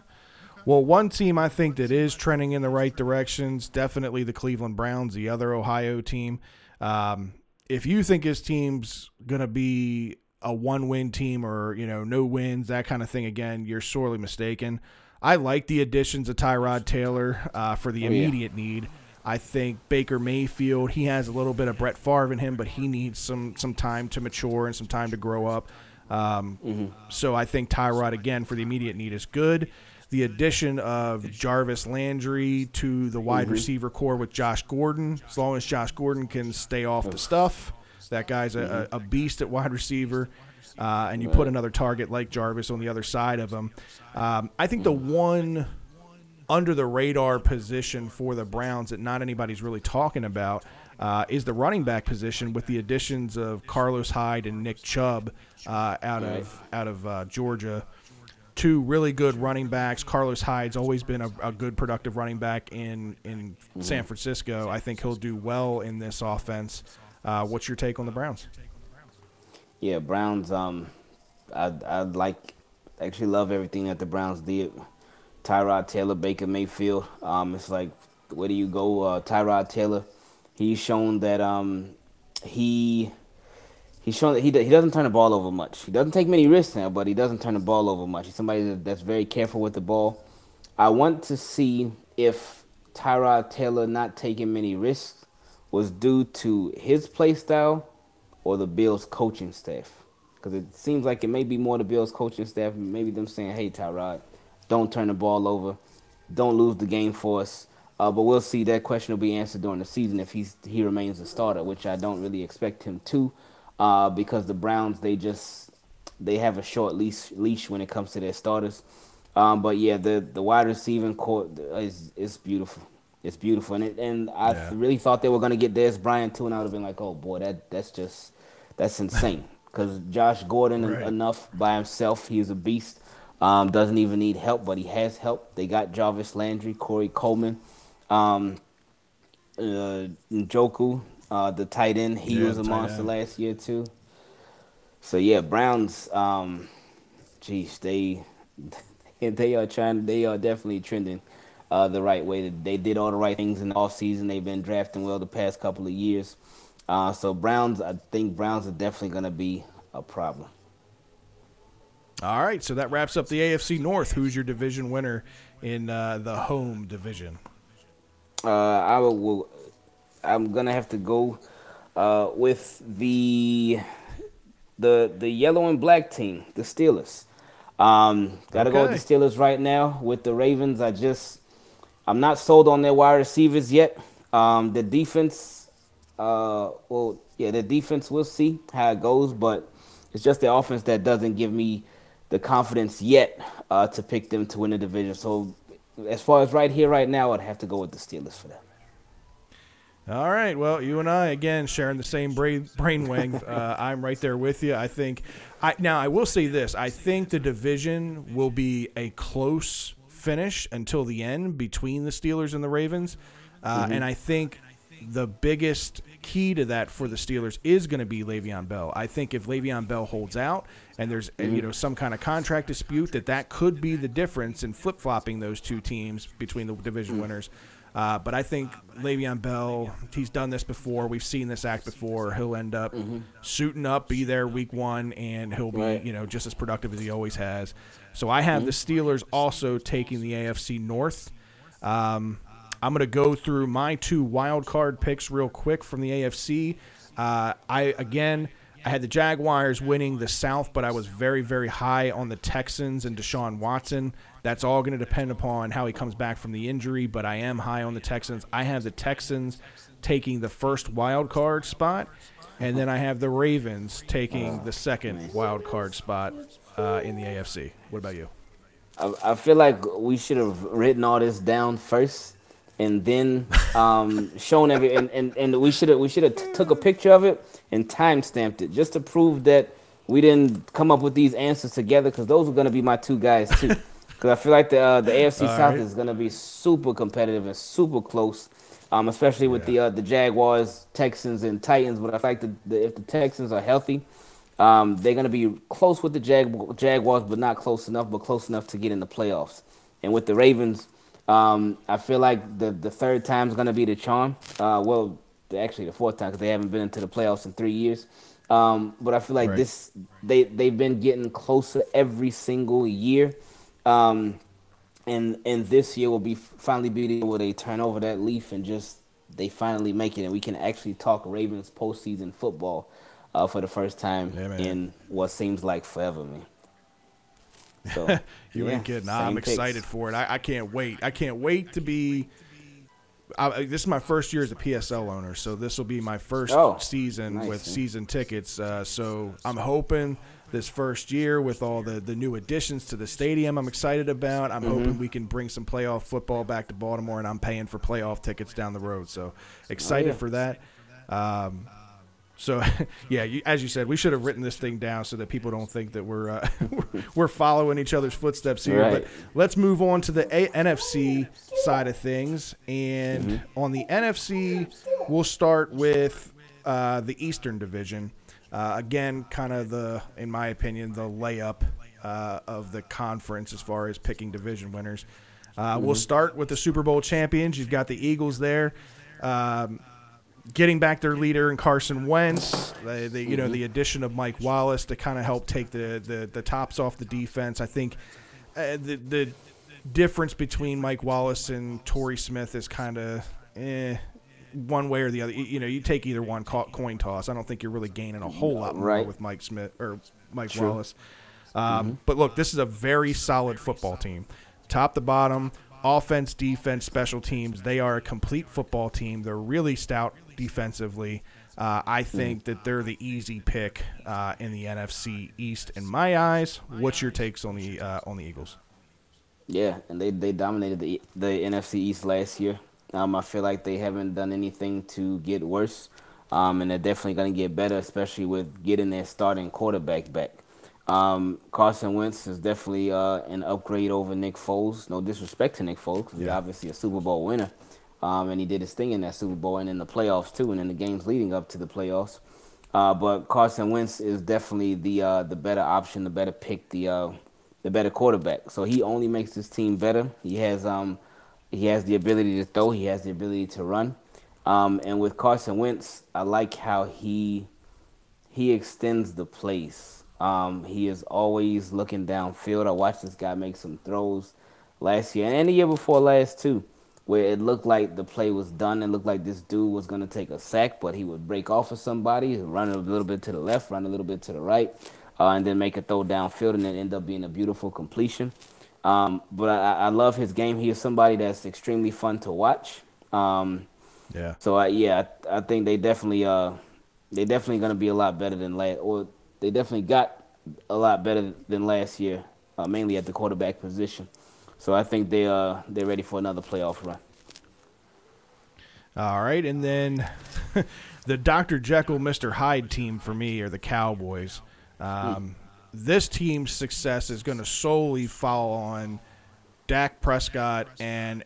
Well, one team I think that is trending in the right directions, definitely the Cleveland Browns, the other Ohio team. If you think his team's going to be a one-win team or, no wins, that kind of thing, again, you're sorely mistaken. I like the additions of Tyrod Taylor for the immediate need. I think Baker Mayfield, he has a little bit of Brett Favre in him, but he needs some time to mature and some time to grow up. So I think Tyrod, again, for the immediate need is good. The addition of Jarvis Landry to the wide receiver core with Josh Gordon, as long as Josh Gordon can stay off the stuff, that guy's a beast at wide receiver. And you put another target like Jarvis on the other side of him. I think the one under-the-radar position for the Browns that not anybody's really talking about is the running back position with the additions of Carlos Hyde and Nick Chubb out of Georgia. Two really good running backs. Carlos Hyde's always been a good, productive running back in San Francisco. I think he'll do well in this offense. What's your take on the Browns?
Yeah, Browns. I actually love everything that the Browns did. Tyrod Taylor, Baker Mayfield. It's like, where do you go? Tyrod Taylor. He's shown that he's shown that he doesn't turn the ball over much. He doesn't take many risks now, but he doesn't turn the ball over much. He's somebody that's very careful with the ball. I want to see if Tyrod Taylor not taking many risks was due to his play style or the Bills coaching staff. Because it seems like it may be more the Bills coaching staff, maybe them saying, hey, Tyrod, don't turn the ball over. Don't lose the game for us. But we'll see. That question will be answered during the season if he remains a starter, which I don't really expect him to. Because the Browns, they have a short leash when it comes to their starters. But yeah, the wide receiving core is beautiful. It's beautiful, and I really thought they were gonna get Dez Bryant too, and I would have been like, oh boy, that's insane. Because Josh Gordon enough by himself, he's a beast. Doesn't even need help, but he has help. They got Jarvis Landry, Corey Coleman, Njoku. The tight end, he was a monster last year too. So yeah, Browns, they are definitely trending the right way. They did all the right things in the offseason. They've been drafting well the past couple of years. So I think Browns are definitely going to be a problem.
All right, so that wraps up the AFC North. Who's your division winner in the home division?
I'm gonna have to go with the yellow and black team, the Steelers. Gotta go with the Steelers right now. With the Ravens, I'm not sold on their wide receivers yet. The defense, the defense, we'll see how it goes, but it's just the offense that doesn't give me the confidence yet to pick them to win the division. So as far as right here, right now, I'd have to go with the Steelers for that.
All right. Well, you and I, again, sharing the same brainwave. I'm right there with you. I think now I will say this. I think the division will be a close finish until the end between the Steelers and the Ravens. And I think the biggest key to that for the Steelers is going to be Le'Veon Bell. I think if Le'Veon Bell holds out and there's some kind of contract dispute, that could be the difference in flip-flopping those two teams between the division winners. But I think Le'Veon Bell, he's done this before. We've seen this act before. He'll end up suiting up, be there week 1, and he'll be just as productive as he always has. So I have the Steelers also taking the AFC North. I'm going to go through my 2 wild card picks real quick from the AFC. I had the Jaguars winning the South, but I was very, very high on the Texans and Deshaun Watson. That's all going to depend upon how he comes back from the injury, but I am high on the Texans. I have the Texans taking the first wild card spot, and then I have the Ravens taking the second wild card spot in the AFC. What about you?
I feel like we should have written all this down first and then shown and we should have took a picture of it and time stamped it just to prove that we didn't come up with these answers together, because those are going to be my 2 guys too. Because I feel like the AFC South is going to be super competitive and super close, especially with the Jaguars, Texans, and Titans. But I feel like if the Texans are healthy, they're going to be close with the Jaguars, but not close enough, but close enough to get in the playoffs. And with the Ravens, I feel like the third time is going to be the charm. Actually the 4th time, because they haven't been into the playoffs in 3 years. But I feel like they've been getting closer every single year. And this year will finally be where they turn over that leaf and they finally make it, and we can actually talk Ravens postseason football for the first time in what seems like forever, man. So
you ain't kidding. I'm excited for it. I can't wait. I can't wait to be. This is my first year as a PSL owner, so this will be my first season with season tickets. So I'm hoping this first year with all the new additions to the stadium I'm excited about. I'm hoping we can bring some playoff football back to Baltimore, and I'm paying for playoff tickets down the road. So excited for that. So, as you said, we should have written this thing down so that people don't think that we're following each other's footsteps here. Right. But let's move on to the NFC side of things. And on the NFC, we'll start with the Eastern Division. Again, kind of in my opinion, the layup of the conference as far as picking division winners. We'll start with the Super Bowl champions. You've got the Eagles there. Getting back their leader in Carson Wentz, the addition of Mike Wallace to kind of help take the tops off the defense. I think the difference between Mike Wallace and Torrey Smith is kind of one way or the other. You take either one, coin toss. I don't think you're really gaining a whole lot more with Mike Wallace. But look, this is a very solid football team, top to bottom. Offense, defense, special teams, they are a complete football team. They're really stout defensively. I think that they're the easy pick in the NFC East in my eyes. What's your takes on the Eagles?
Yeah, and they dominated the NFC East last year. I feel like they haven't done anything to get worse, and they're definitely going to get better, especially with getting their starting quarterback back. Carson Wentz is definitely an upgrade over Nick Foles. No disrespect to Nick Foles, because he's obviously a Super Bowl winner, and he did his thing in that Super Bowl and in the playoffs too, and in the games leading up to the playoffs. But Carson Wentz is definitely the better option, the better pick, the better quarterback. So he only makes this team better. He has the ability to throw. He has the ability to run. And with Carson Wentz, I like how he extends the plays. He is always looking downfield. I watched this guy make some throws last year and the year before last too, where it looked like the play was done. It looked like this dude was going to take a sack, but he would break off of somebody, run a little bit to the left, run a little bit to the right, and then make a throw downfield, and then end up being a beautiful completion. But I love his game. He is somebody that's extremely fun to watch. So I think they definitely going to be a lot better than last, or they definitely got a lot better than last year, mainly at the quarterback position. So I think they're ready for another playoff run.
All right, and then the Dr. Jekyll, Mr. Hyde team for me are the Cowboys. This team's success is going to solely fall on Dak Prescott and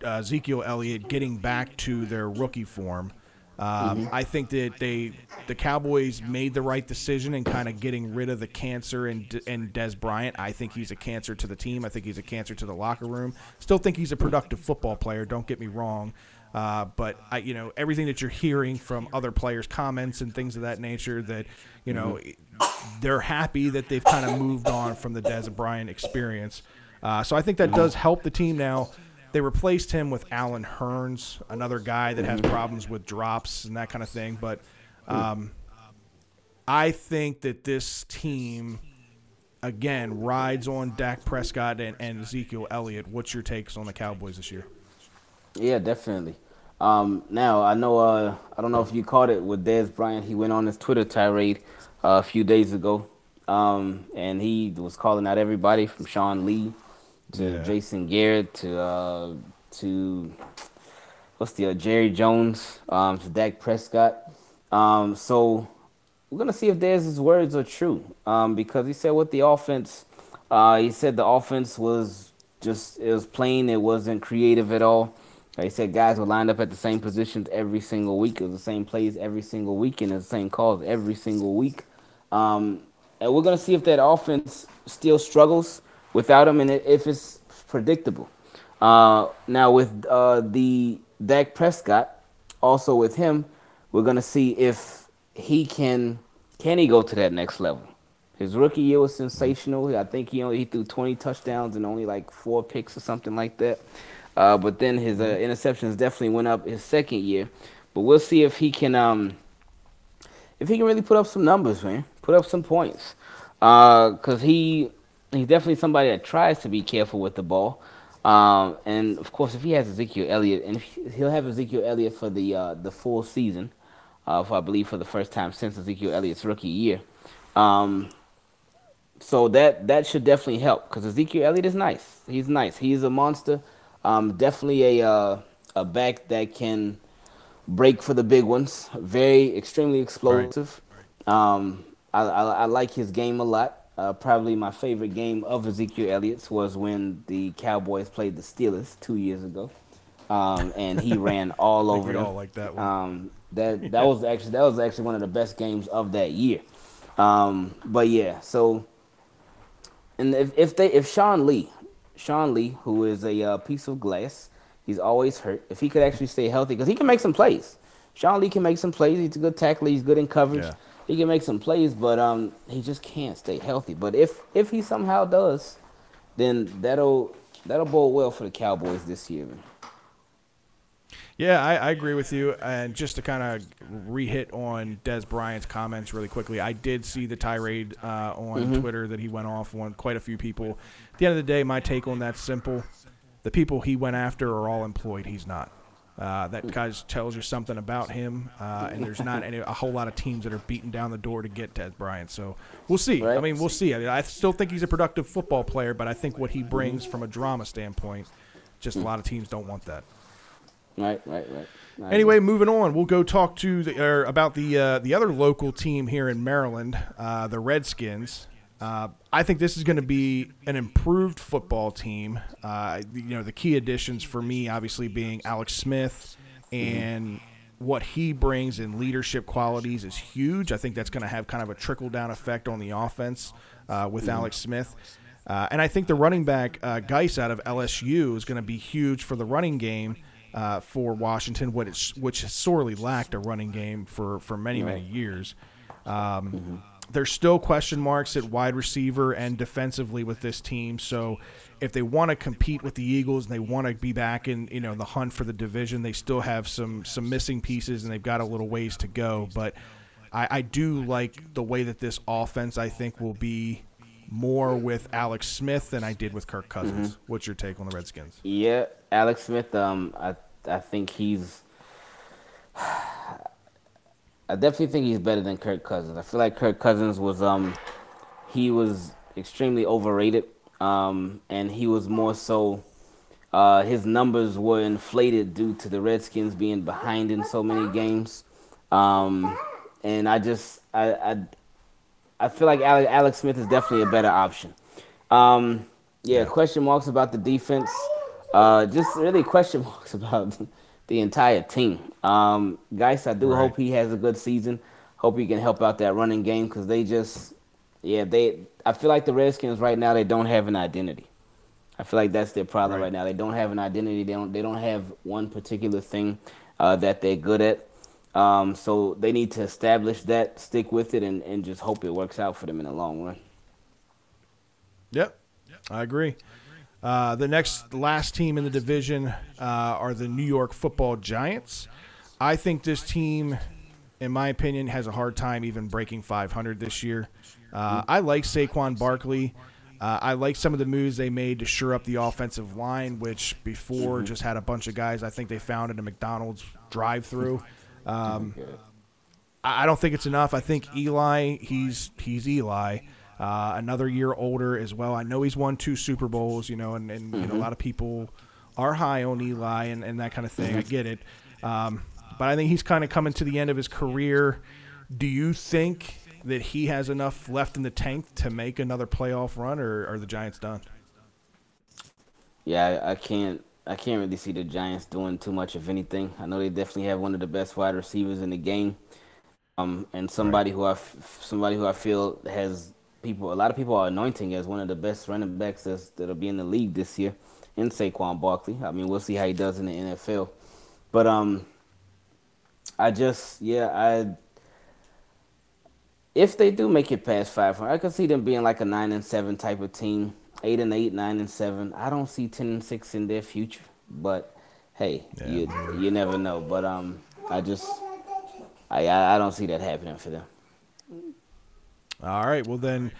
Ezekiel Elliott getting back to their rookie form. I think that the Cowboys made the right decision in kind of getting rid of the cancer in Dez Bryant. I think he's a cancer to the team. I think he's a cancer to the locker room. Still think he's a productive football player. Don't get me wrong. But everything that you're hearing from other players' comments and things of that nature, that they're happy that they've kind of moved on from the Dez Bryant experience. So I think that does help the team now. They replaced him with Allen Hurns, another guy that has problems with drops and that kind of thing. But I think that this team, again, rides on Dak Prescott and Ezekiel Elliott. What's your takes on the Cowboys this year?
Yeah, definitely. Now, I know I don't know if you caught it with Dez Bryant. He went on his Twitter tirade a few days ago, and he was calling out everybody from Sean Lee to Jason Garrett to Jerry Jones to Dak Prescott. So we're gonna see if Dez's words are true, because he said with the offense, he said the offense was it was plain. It wasn't creative at all. He said guys were lined up at the same positions every single week. It was the same plays every single week and the same calls every single week. And we're going to see if that offense still struggles without him and if it's predictable. Now with the Dak Prescott, also with him, we're going to see if he can he go to that next level. His rookie year was sensational. I think he threw 20 touchdowns and only like 4 picks or something like that. But then his interceptions definitely went up his second year. But we'll see if he can really put up some numbers, man. Put up some points. Because he's definitely somebody that tries to be careful with the ball. And, of course, if he has Ezekiel Elliott, and he'll have Ezekiel Elliott for the full season, I believe for the first time since Ezekiel Elliott's rookie year. So that should definitely help because Ezekiel Elliott is nice. He's nice. He's a monster. Definitely a back that can break for the big ones. Extremely explosive. Right. I like his game a lot. Probably my favorite game of Ezekiel Elliott's was when the Cowboys played the Steelers 2 years ago, and he ran all over them.
We all like that one.
That was actually one of the best games of that year. But yeah, so and if Sean Lee, who is a piece of glass, he's always hurt. If he could actually stay healthy, because he can make some plays. Sean Lee can make some plays. He's a good tackler. He's good in coverage. Yeah. He can make some plays, but he just can't stay healthy. But if he somehow does, then that'll bode well for the Cowboys this year. Man.
Yeah, I agree with you. And just to kind of re-hit on Dez Bryant's comments really quickly, I did see the tirade on Twitter that he went off on quite a few people. At the end of the day, my take on that's simple. The people he went after are all employed. He's not. That guy tells you something about him, and there's not a whole lot of teams that are beating down the door to get Dez Bryant. So we'll see. Right. I mean, we'll see. I still think he's a productive football player, but I think what he brings from a drama standpoint, just a lot of teams don't want that.
Right.
Anyway, moving on, we'll go talk about the other local team here in Maryland, the Redskins. I think this is going to be an improved football team. The key additions for me, obviously, being Alex Smith and what he brings in leadership qualities is huge. I think that's going to have kind of a trickle-down effect on the offense with Alex Smith. And I think the running back, Geis out of LSU, is going to be huge for the running game for Washington, which has sorely lacked a running game for many years. There's still question marks at wide receiver and defensively with this team. So if they want to compete with the Eagles and they want to be back in the hunt for the division, they still have some missing pieces and they've got a little ways to go. But I do like the way that this offense, I think, will be more with Alex Smith than I did with Kirk Cousins. What's your take on the Redskins?
Yeah, Alex Smith, I think I definitely think he's better than Kirk Cousins. I feel like Kirk Cousins was he was extremely overrated, and he was more so His numbers were inflated due to the Redskins being behind in so many games. And I feel like Alex Smith is definitely a better option. Question marks about the defense. Just really question marks about the entire team. Guys, I do hope he has a good season. Hope he can help out that running game because I feel like the Redskins right now, they don't have an identity. I feel like that's their problem right now. They don't have an identity. They don't have one particular thing that they're good at. So they need to establish that, stick with it, and just hope it works out for them in the long run.
Yep, I agree. The last team in the division are the New York Football Giants. I think this team, in my opinion, has a hard time even breaking 500 this year. I like Saquon Barkley. I like some of the moves they made to shore up the offensive line, which before just had a bunch of guys I think they found in a McDonald's drive-thru. I don't think it's enough. I think Eli, he's Eli. Another year older as well. I know he's won 2 Super Bowls, and you know, a lot of people are high on Eli and that kind of thing. I get it. But I think he's kind of coming to the end of his career. Do you think that he has enough left in the tank to make another playoff run, or are the Giants done?
Yeah, I can't really see the Giants doing too much of anything. I know they definitely have one of the best wide receivers in the game, and somebody who I feel has a lot of people are anointing as one of the best running backs that'll be in the league this year, in Saquon Barkley. I mean, we'll see how he does in the NFL, but if they do make it past 500, I could see them being like a 9-7 type of team, 8-8, 9-7. I don't see 10-6 in their future, but hey, you never know. But I don't see that happening for them.
All right, well then,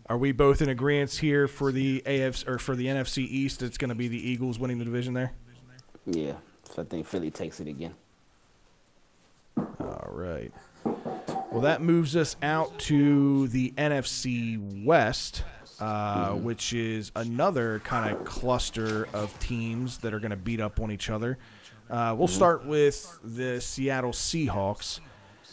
are we both in agreement here for the AFC or for the NFC East? It's going to be the Eagles winning the division there.
Yeah, so I think Philly takes it again.
All right. Well, that moves us out to the NFC West, which is another kind of cluster of teams that are going to beat up on each other. We'll start with the Seattle Seahawks.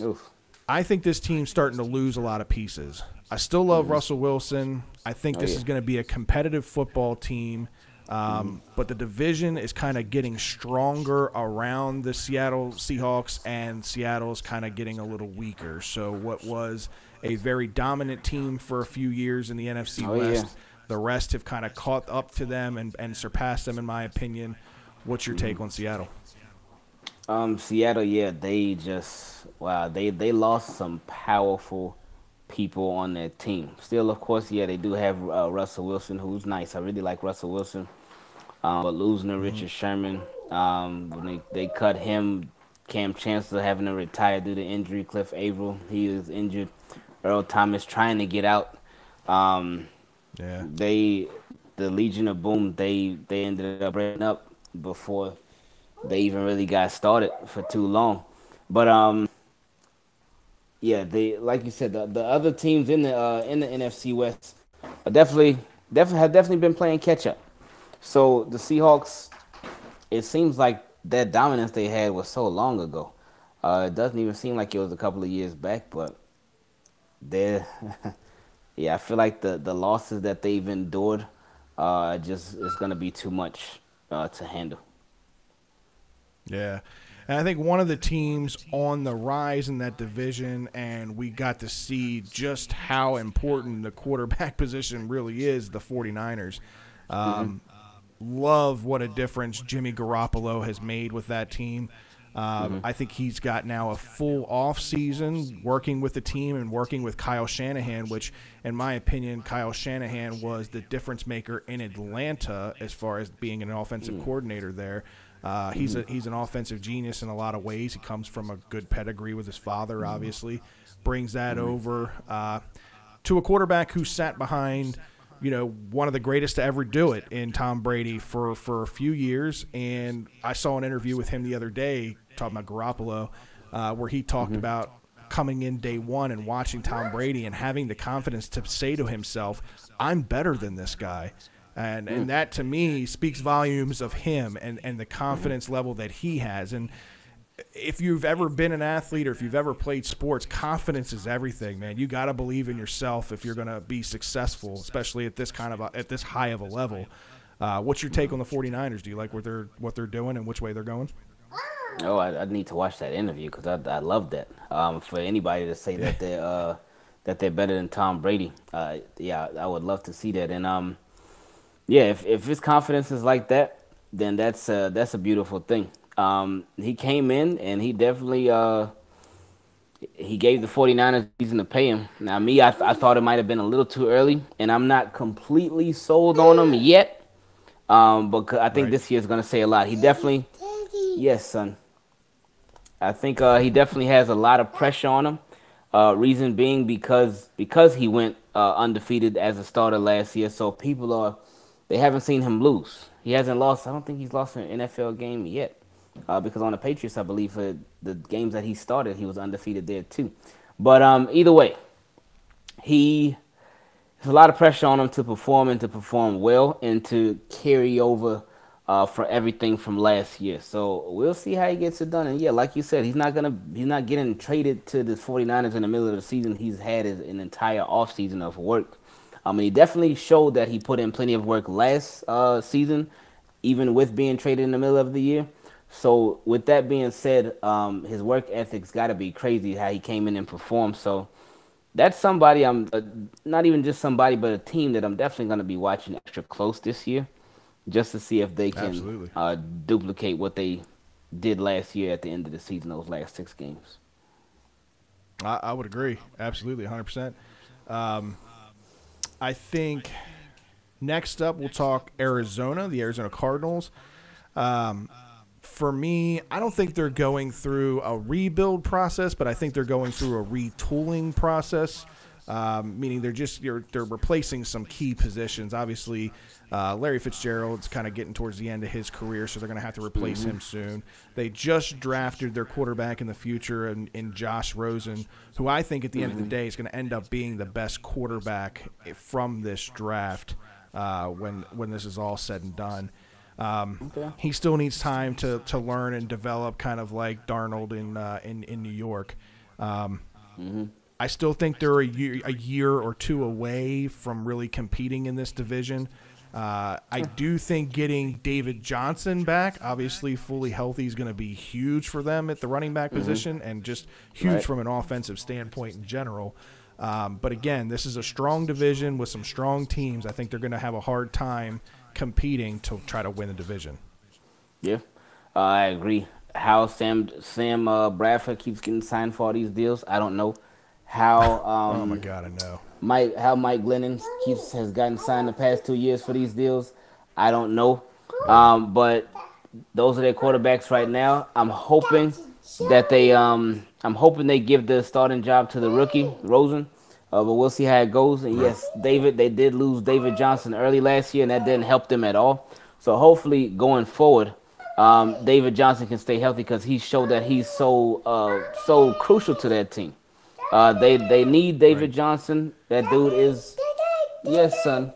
Oof.
I think this team's starting to lose a lot of pieces. I still love Russell Wilson. I think this is going to be a competitive football team. But the division is kind of getting stronger around the Seattle Seahawks, and Seattle's kind of getting a little weaker. So what was a very dominant team for a few years in the NFC West, the rest have kind of caught up to them and surpassed them, in my opinion. What's your take on Seattle?
Seattle, they lost some powerful people on their team. Still, of course, they do have Russell Wilson, who's nice. I really like Russell Wilson. But losing to Richard Sherman, when they cut him, Cam Chancellor having to retire due to injury, Cliff Averill, he is injured. Earl Thomas trying to get out. The Legion of Boom, they ended up breaking up before they even really got started for too long. But they, like you said, the other teams in the NFC West are definitely been playing catch up. So the Seahawks, it seems like that dominance they had was so long ago. It doesn't even seem like it was a couple of years back, but I feel like the losses that they've endured is going to be too much to handle.
Yeah. And I think one of the teams on the rise in that division, and we got to see just how important the quarterback position really is, the 49ers. Love what a difference Jimmy Garoppolo has made with that team. I think he's got now a full off season working with the team and working with Kyle Shanahan, which, in my opinion, Kyle Shanahan was the difference maker in Atlanta as far as being an offensive coordinator there. He's an offensive genius in a lot of ways. He comes from a good pedigree with his father, obviously. Brings that over to a quarterback who sat behind, one of the greatest to ever do it in Tom Brady for a few years. And I saw an interview with him the other day talking about Garoppolo where he talked about coming in day one and watching Tom Brady and having the confidence to say to himself, I'm better than this guy. And that, to me, speaks volumes of him and the confidence level that he has. And if you've ever been an athlete or if you've ever played sports, confidence is everything, man. You got to believe in yourself if you're going to be successful, especially at this at this high of a level. What's your take on the 49ers? Do you like what they're doing and which way they're going?
Oh, I need to watch that interview because I love that. For anybody to say that they're better than Tom Brady, yeah, I would love to see that. And yeah, if his confidence is like that, then that's a beautiful thing. He came in and he definitely he gave the 49ers reason to pay him. Now, I thought it might have been a little too early, and I'm not completely sold on him yet. But I think this year is going to say a lot. He definitely, yes, son. I think he definitely has a lot of pressure on him. Reason being because he went undefeated as a starter last year, so they haven't seen him lose. He hasn't lost. I don't think he's lost an NFL game yet. Because on the Patriots, I believe for the games that he started, he was undefeated there too. But either way, there's a lot of pressure on him to perform well and to carry over for everything from last year. So we'll see how he gets it done. And yeah, like you said, he's not getting traded to the 49ers in the middle of the season. He's had an entire offseason of work. He definitely showed that he put in plenty of work last season, even with being traded in the middle of the year. So with that being said, his work ethic's got to be crazy how he came in and performed. So that's somebody not even just somebody, but a team that I'm definitely going to be watching extra close this year just to see if they can duplicate what they did last year at the end of the season, those last 6 games.
I would agree. Absolutely, 100%. I think next up we'll talk Arizona, the Arizona Cardinals. For me, I don't think they're going through a rebuild process, but I think they're going through a retooling process, meaning they're replacing some key positions. Obviously, Larry Fitzgerald's kind of getting towards the end of his career, so they're going to have to replace him soon. They just drafted their quarterback in the future in Josh Rosen, who I think at the end of the day is going to end up being the best quarterback from this draft when this is all said and done. He still needs time to learn and develop, kind of like Darnold in New York. I still think they're a year or two away from really competing in this division. I do think getting David Johnson back, obviously fully healthy, is going to be huge for them at the running back position, and just huge from an offensive standpoint in general. But again, this is a strong division with some strong teams. I think they're going to have a hard time competing to try to win the division. Yeah,
I agree. How Sam Bradford keeps getting signed for all these deals, I don't know. How
oh my God, I know.
How Mike Glennon has gotten signed the past 2 years for these deals, I don't know. But those are their quarterbacks right now. I'm hoping they give the starting job to the rookie Rosen. But we'll see how it goes. And yes, they did lose David Johnson early last year, and that didn't help them at all. So hopefully going forward, David Johnson can stay healthy because he showed that he's so crucial to that team. They need David Johnson. That dude is. Yes, son.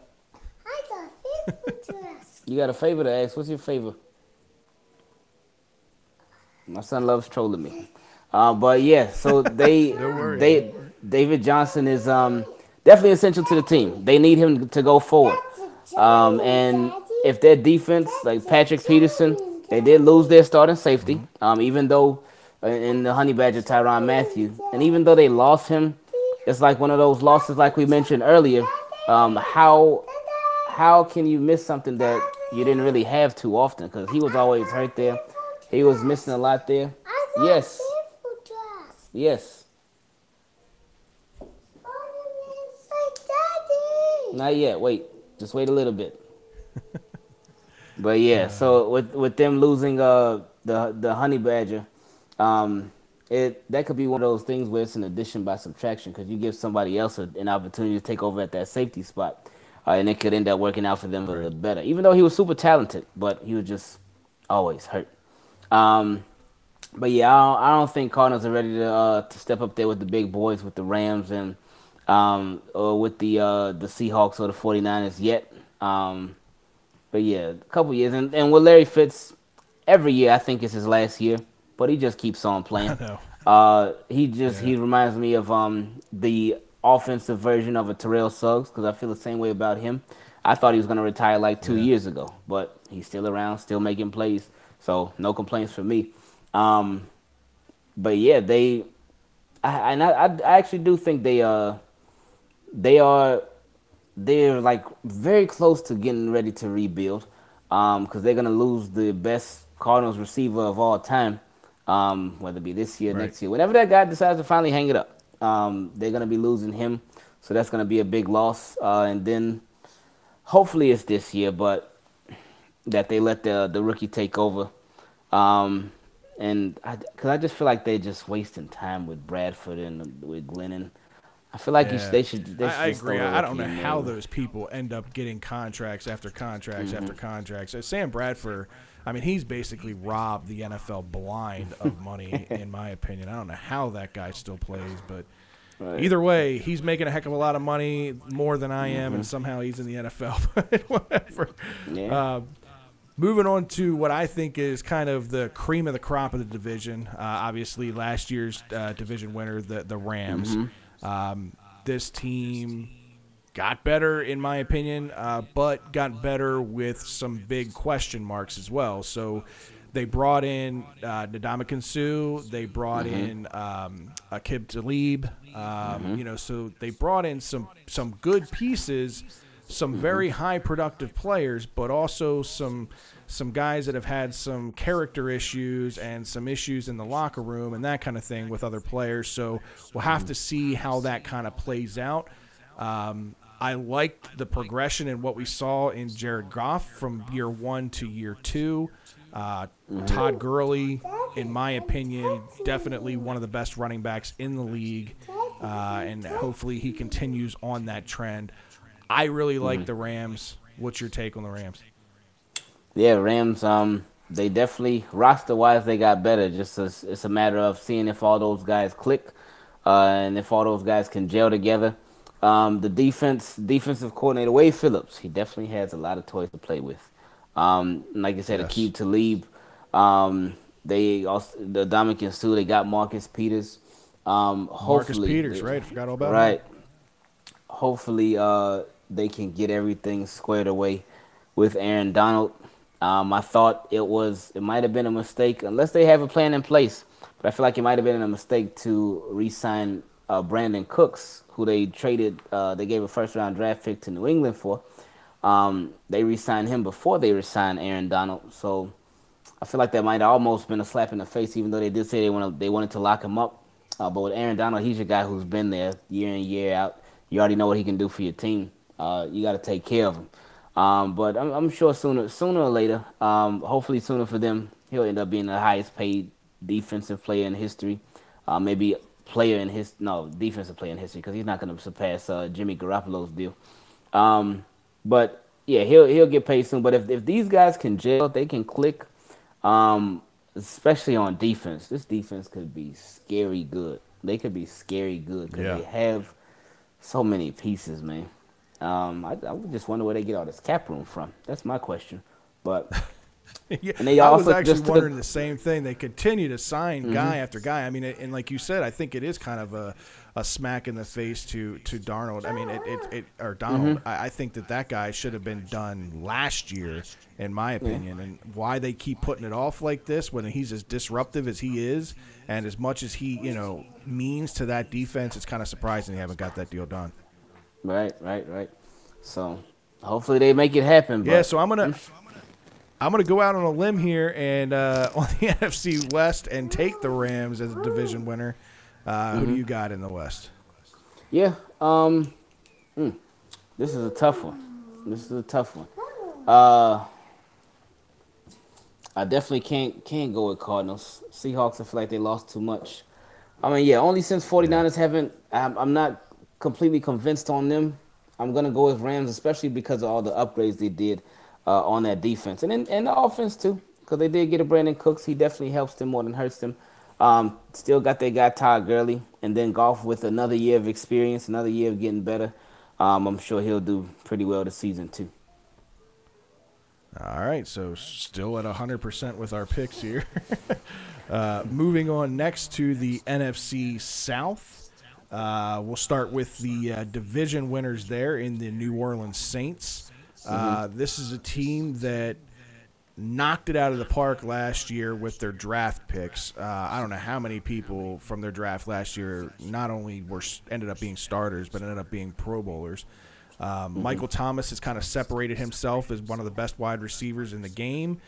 I got a favor to ask. You got a favor to ask? What's your favor? My son loves trolling me. But yeah, so David Johnson is definitely essential to the team. They need him to go forward. And if their defense, like Patrick Peterson, they did lose their starting safety, even though in the Honey Badger, Tyrann Mathieu. And even though they lost him, it's like one of those losses like we mentioned earlier. How can you miss something that you didn't really have too often? Because he was always hurt there. He was missing a lot there. Yes. Yes. Not yet. Wait. Just wait a little bit. But yeah, so with them losing the Honey Badger, that could be one of those things where it's an addition by subtraction because you give somebody else an opportunity to take over at that safety spot, and it could end up working out for them a little better. Even though he was super talented, but he was just always hurt. But yeah, I don't think Cardinals are ready to step up there with the big boys, with the Rams and or with the Seahawks or the 49ers yet. But yeah, a couple years, and with Larry Fitz, every year I think it's his last year, but he just keeps on playing.
I know.
He reminds me of the offensive version of a Terrell Suggs, because I feel the same way about him. I thought he was going to retire like 2 years ago, but he's still around, still making plays. So no complaints from me. But yeah, I actually do think they're like very close to getting ready to rebuild, because they're gonna lose the best Cardinals receiver of all time, whether it be this year, next year, whenever that guy decides to finally hang it up. They're gonna be losing him, so that's gonna be a big loss. And then hopefully it's this year, but that they let the rookie take over. And because I just feel like they're just wasting time with Bradford and with Glennon. I feel like they should.
I agree. I don't know how those people end up getting contracts after contracts after contracts. Sam Bradford, I mean, he's basically robbed the NFL blind of money, in my opinion. I don't know how that guy still plays, but either way, he's making a heck of a lot of money, more than I am, and somehow he's in the NFL. But whatever. Yeah. Moving on to what I think is kind of the cream of the crop of the division. Obviously, last year's division winner, the Rams. This team got better, in my opinion, but got better with some big question marks as well. So they brought in Ndamukong Suh. They brought in Aqib Talib. So they brought in some good pieces, some very high productive players, but also some guys that have had some character issues and some issues in the locker room and that kind of thing with other players. So we'll have to see how that kind of plays out. I liked the progression in what we saw in Jared Goff from year 1 to year 2. Todd Gurley, in my opinion, definitely one of the best running backs in the league, and hopefully he continues on that trend. I really like the Rams. What's your take on the Rams?
Yeah, Rams, they definitely, roster-wise, they got better. It's a matter of seeing if all those guys click and if all those guys can gel together. The defensive coordinator, Wade Phillips, he definitely has a lot of toys to play with. Like I said, Aqib Talib, they also, the Ndamukong Suh, they got Marcus Peters.
Marcus Peters, right? I forgot all about
that. Hopefully, they can get everything squared away with Aaron Donald. I thought it might have been a mistake, unless they have a plan in place. But I feel like it might have been a mistake to re-sign Brandon Cooks, who they traded. They gave a first-round draft pick to New England for. They re-signed him before they re-signed Aaron Donald. So I feel like that might have almost been a slap in the face, even though they did say they wanted to lock him up. But with Aaron Donald, he's a guy who's been there year in, year out. You already know what he can do for your team. You got to take care of him. But I'm sure sooner or later, hopefully sooner for them, he'll end up being the highest paid defensive player in history. Maybe defensive player in history, because he's not going to surpass Jimmy Garoppolo's deal. But yeah, he'll get paid soon. But if these guys can gel, they can click, especially on defense. This defense could be scary good. They could be scary good because they have so many pieces, man. I would just wonder where they get all this cap room from. That's my question. But
and they also I was actually wondering the same thing. They continue to sign guy after guy. I mean, and like you said, I think it is kind of a smack in the face to Darnold. I mean, or Donald. I think that guy should have been done last year, in my opinion. And why they keep putting it off like this when he's as disruptive as he is, and as much as he means to that defense, it's kind of surprising they haven't got that deal done.
Right. So hopefully they make it happen. But
so I'm gonna go out on a limb here and on the NFC West and take the Rams as a division winner. Who do you got in the West?
Yeah, this is a tough one. I definitely can't go with Cardinals. Seahawks, I feel like they lost too much. I mean, only since 49ers haven't. I'm not completely convinced on them. I'm gonna go with Rams, especially because of all the upgrades they did on that defense and the offense too, because they did get a Brandon Cooks. He definitely helps them more than hurts them. Still got their guy Todd Gurley, and then Goff with another year of experience, another year of getting better. I'm sure he'll do pretty well this season too.
All right, so still at 100% with our picks here. Moving on next to the NFC South. We'll start with the division winners there in the New Orleans Saints. This is a team that knocked it out of the park last year with their draft picks. I don't know how many people from their draft last year not only ended up being starters, but ended up being Pro Bowlers. Michael Thomas has kind of separated himself as one of the best wide receivers in the game.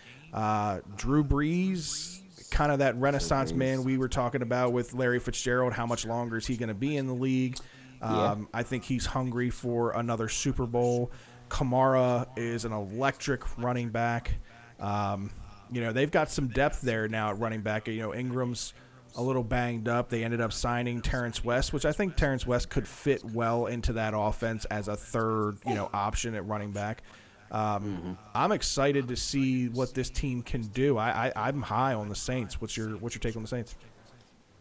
Drew Brees, kind of that renaissance man we were talking about with Larry Fitzgerald. How much longer is he going to be in the league? I think he's hungry for another Super Bowl. Kamara is an electric running back. They've got some depth there now at running back. Ingram's a little banged up. They ended up signing Terrence West, which I think Terrence West could fit well into that offense as a third, option at running back. I'm excited to see what this team can do. I'm high on the Saints. What's your take on the Saints?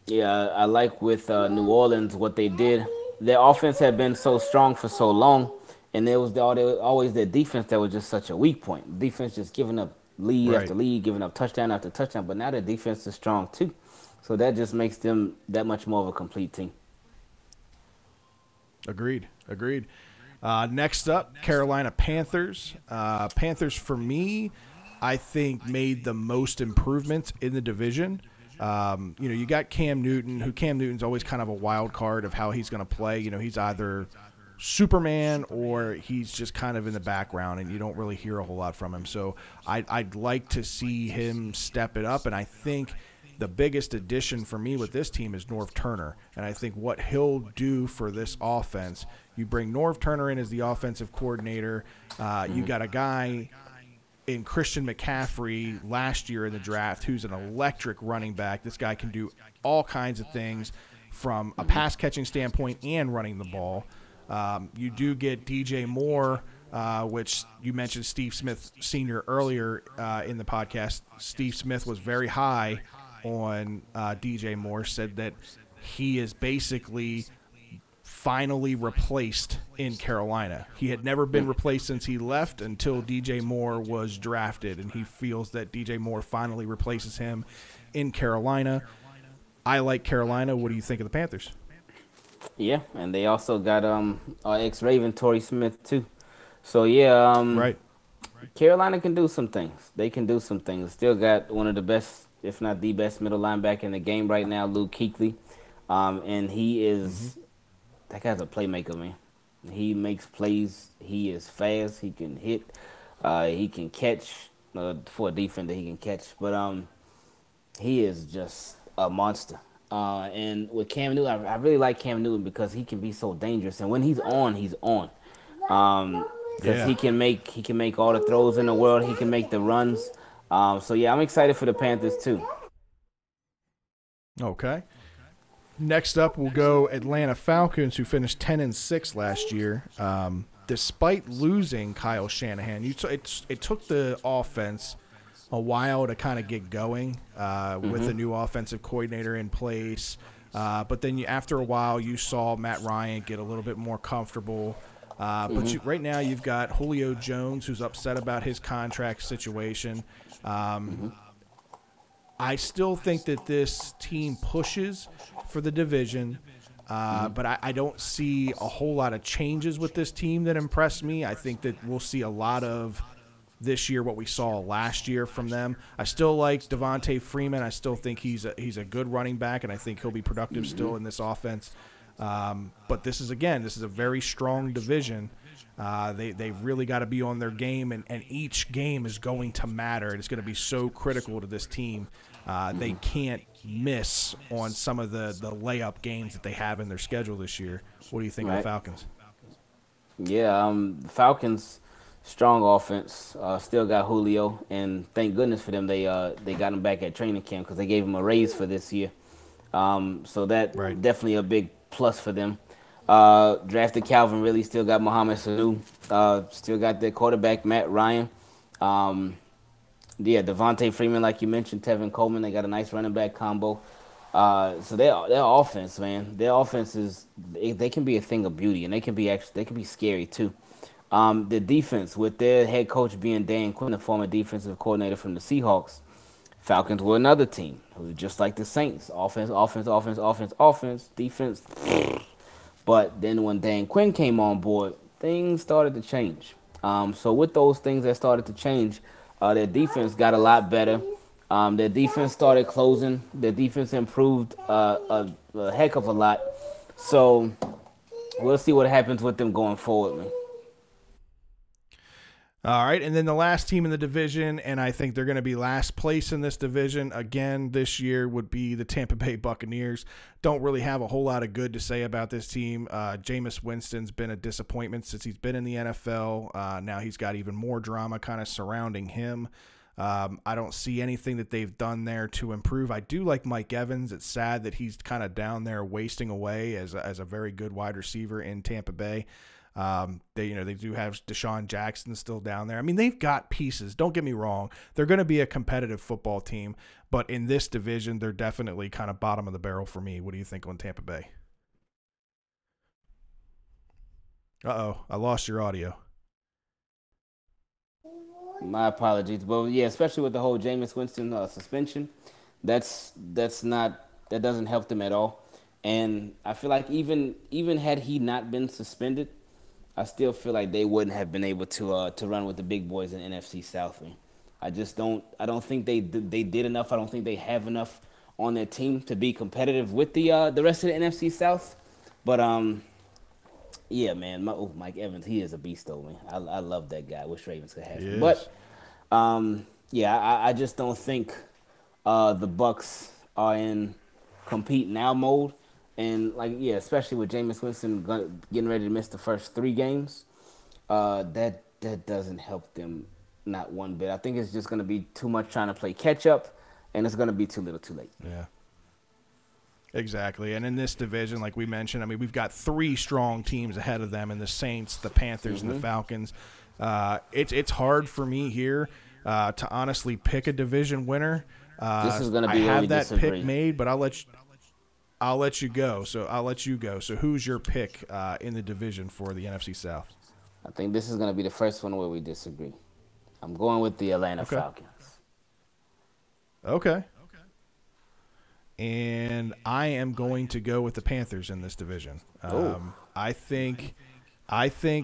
Yeah, I like with New Orleans what they did. Their offense had been so strong for so long, and there was always their defense that was just such a weak point. Defense just giving up lead after lead, giving up touchdown after touchdown. But now their defense is strong too, so that just makes them that much more of a complete team.
Agreed. Next up, Carolina Panthers. Panthers, for me, I think made the most improvements in the division. You got Cam Newton, Cam Newton's always kind of a wild card of how he's going to play. He's either Superman or he's just kind of in the background and you don't really hear a whole lot from him. So I'd like to see him step it up, and I think the biggest addition for me with this team is Norv Turner, and I think what he'll do for this offense, you bring Norv Turner in as the offensive coordinator. You got a guy in Christian McCaffrey last year in the draft who's an electric running back. This guy can do all kinds of things from a pass-catching standpoint and running the ball. You do get DJ Moore, which you mentioned Steve Smith Sr. earlier in the podcast. Steve Smith was very high on DJ Moore, said that he is basically finally replaced in Carolina. He had never been replaced since he left until DJ Moore was drafted, and he feels that DJ Moore finally replaces him in Carolina. I like Carolina. What do you think of the Panthers?
Yeah, and they also got ex-Raven Torrey Smith too. So yeah,
right.
Carolina can do some things. They can do some things. Still got one of the best, if not the best, middle linebacker in the game right now, Luke Kuechly. And he is that guy's a playmaker, man. He makes plays. He is fast. He can hit. He can catch. For a defender, he can catch. But he is just a monster. And with Cam Newton, I really like Cam Newton because he can be so dangerous. And when he's on, he's on. Because he can make all the throws in the world. He can make the runs. So yeah, I'm excited for the Panthers too.
Okay. Next up, we'll go Atlanta Falcons, who finished 10-6 last year. Despite losing Kyle Shanahan, it took the offense a while to kind of get going with a new offensive coordinator in place. But then after a while, you saw Matt Ryan get a little bit more comfortable. But right now, you've got Julio Jones, who's upset about his contract situation. I still think that this team pushes for the division, but I don't see a whole lot of changes with this team that impress me. I think that we'll see a lot of this year what we saw last year from them. I still like Devontae Freeman. I still think he's a good running back, and I think he'll be productive still in this offense. But this is a very strong division. They really got to be on their game, and each game is going to matter. It's going to be so critical to this team. They can't miss on some of the layup games that they have in their schedule this year. What do you think of the Falcons?
Yeah, the Falcons, strong offense. Still got Julio, and thank goodness for them. They got him back at training camp because they gave him a raise for this year. So that definitely a big plus for them. Drafted Calvin Ridley, still got Mohamed Sanu, still got their quarterback Matt Ryan. Devontae Freeman, like you mentioned, Tevin Coleman, they got a nice running back combo. So their offense, man, their offense they can be a thing of beauty, and they can be scary too. The defense, with their head coach being Dan Quinn, the former defensive coordinator from the Seahawks, Falcons were another team who, just like the Saints, offense, offense, offense, offense, offense, defense. But then when Dan Quinn came on board, things started to change. So with those things that started to change, their defense got a lot better. Their defense started closing. Their defense improved a heck of a lot. So we'll see what happens with them going forward, man.
All right, and then the last team in the division, and I think they're going to be last place in this division again this year, would be the Tampa Bay Buccaneers. Don't really have a whole lot of good to say about this team. Jameis Winston's been a disappointment since he's been in the NFL. Now he's got even more drama kind of surrounding him. I don't see anything that they've done there to improve. I do like Mike Evans. It's sad that he's kind of down there wasting away as a very good wide receiver in Tampa Bay. They do have Deshaun Jackson still down there. I mean, they've got pieces. Don't get me wrong. They're going to be a competitive football team, but in this division, they're definitely kind of bottom of the barrel for me. What do you think on Tampa Bay? Uh-oh, I lost your audio.
My apologies, but yeah, especially with the whole Jameis Winston suspension, that doesn't help them at all. And I feel like even had he not been suspended, I still feel like they wouldn't have been able to run with the big boys in NFC South. Man. I don't think they did enough. I don't think they have enough on their team to be competitive with the rest of the NFC South. But yeah, man, Mike Evans, he is a beast though, man. I love that guy. I wish Ravens could have him. But yeah, I just don't think the Bucs are in compete now mode. And, especially with Jameis Winston getting ready to miss the first 3 games, that doesn't help them not one bit. I think it's just going to be too much trying to play catch-up, and it's going to be too little too late.
Yeah. Exactly. And in this division, like we mentioned, I mean, we've got 3 strong teams ahead of them in the Saints, the Panthers, and the Falcons. It's hard for me here to honestly pick a division winner.
This is going to be
I have that pick made, but I'll let you go. So who's your pick in the division for the NFC South?
I think this is going to be the first one where we disagree. I'm going with the Atlanta Falcons.
Okay. And I am going to go with the Panthers in this division. I think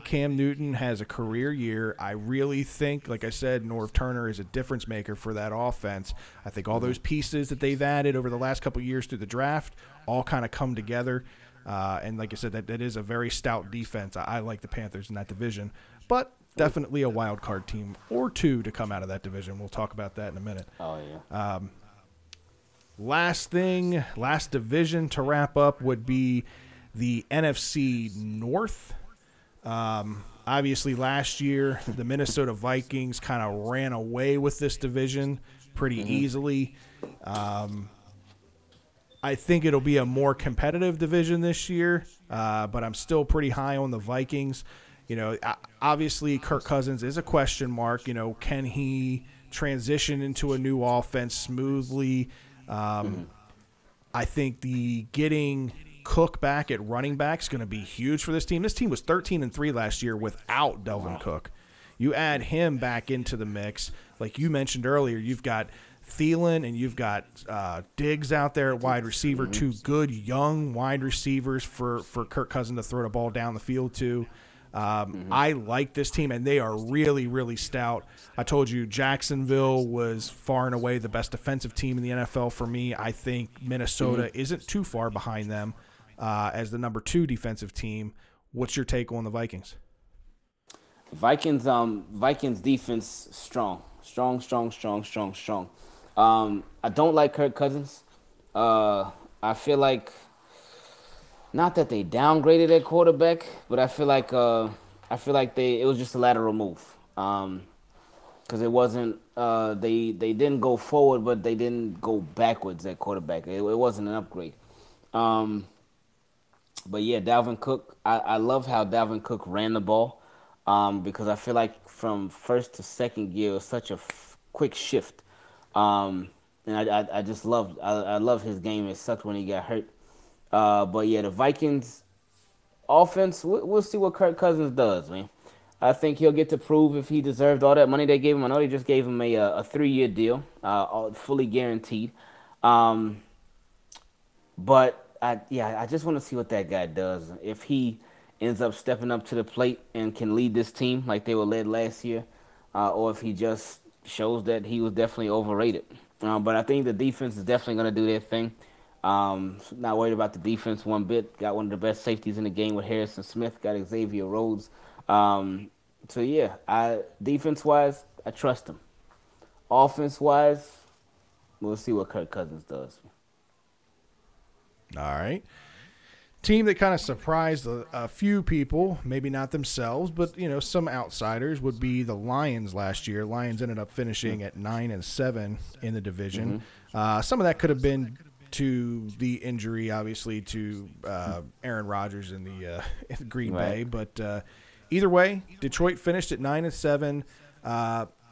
Cam Newton has a career year. I really think, like I said, Norv Turner is a difference maker for that offense. I think all those pieces that they've added over the last couple of years through the draft all kind of come together. And like I said, that is a very stout defense. I like the Panthers in that division, but definitely a wild card team or 2 to come out of that division. We'll talk about that in a minute.
Oh, yeah.
Last division to wrap up would be the NFC North. Obviously, last year, the Minnesota Vikings kind of ran away with this division pretty easily. I think it'll be a more competitive division this year, but I'm still pretty high on the Vikings. Obviously, Kirk Cousins is a question mark. Can he transition into a new offense smoothly? I think the getting Cook back at running back is going to be huge for this team. This team was 13-3 last year without Delvin Cook. You add him back into the mix, like you mentioned earlier, you've got Thielen and you've got Diggs out there at wide receiver, 2 good young wide receivers for Kirk Cousins to throw the ball down the field to. I like this team, and they are really, really stout. I told you Jacksonville was far and away the best defensive team in the NFL for me. I think Minnesota isn't too far behind them as the number 2 defensive team. What's your take on the Vikings?
Vikings defense strong. I don't like Kirk Cousins. I feel like, not that they downgraded at quarterback, but I feel like it was just a lateral move. Because it wasn't they didn't go forward, but they didn't go backwards at quarterback. It wasn't an upgrade. But yeah, Dalvin Cook. I love how Dalvin Cook ran the ball. Because I feel like from first to second gear it was such a quick shift. And I just love his game. It sucked when he got hurt. But yeah, the Vikings offense, we'll see what Kirk Cousins does, man. I think he'll get to prove if he deserved all that money they gave him. I know they just gave him a 3-year deal, fully guaranteed. Um, but I just want to see what that guy does. If he ends up stepping up to the plate and can lead this team like they were led last year, or if he just shows that he was definitely overrated. But I think the defense is definitely going to do their thing. Not worried about the defense one bit. Got one of the best safeties in the game with Harrison Smith. Got Xavier Rhodes. So yeah, defense-wise, I trust him. Offense-wise, we'll see what Kirk Cousins does.
All right. Team that kind of surprised a few people, maybe not themselves, but some outsiders, would be the Lions last year. Lions ended up finishing at 9-7 in the division. Some of that could have been to the injury, obviously, to Aaron Rodgers in the in Green Bay, but either way, Detroit finished at 9-7.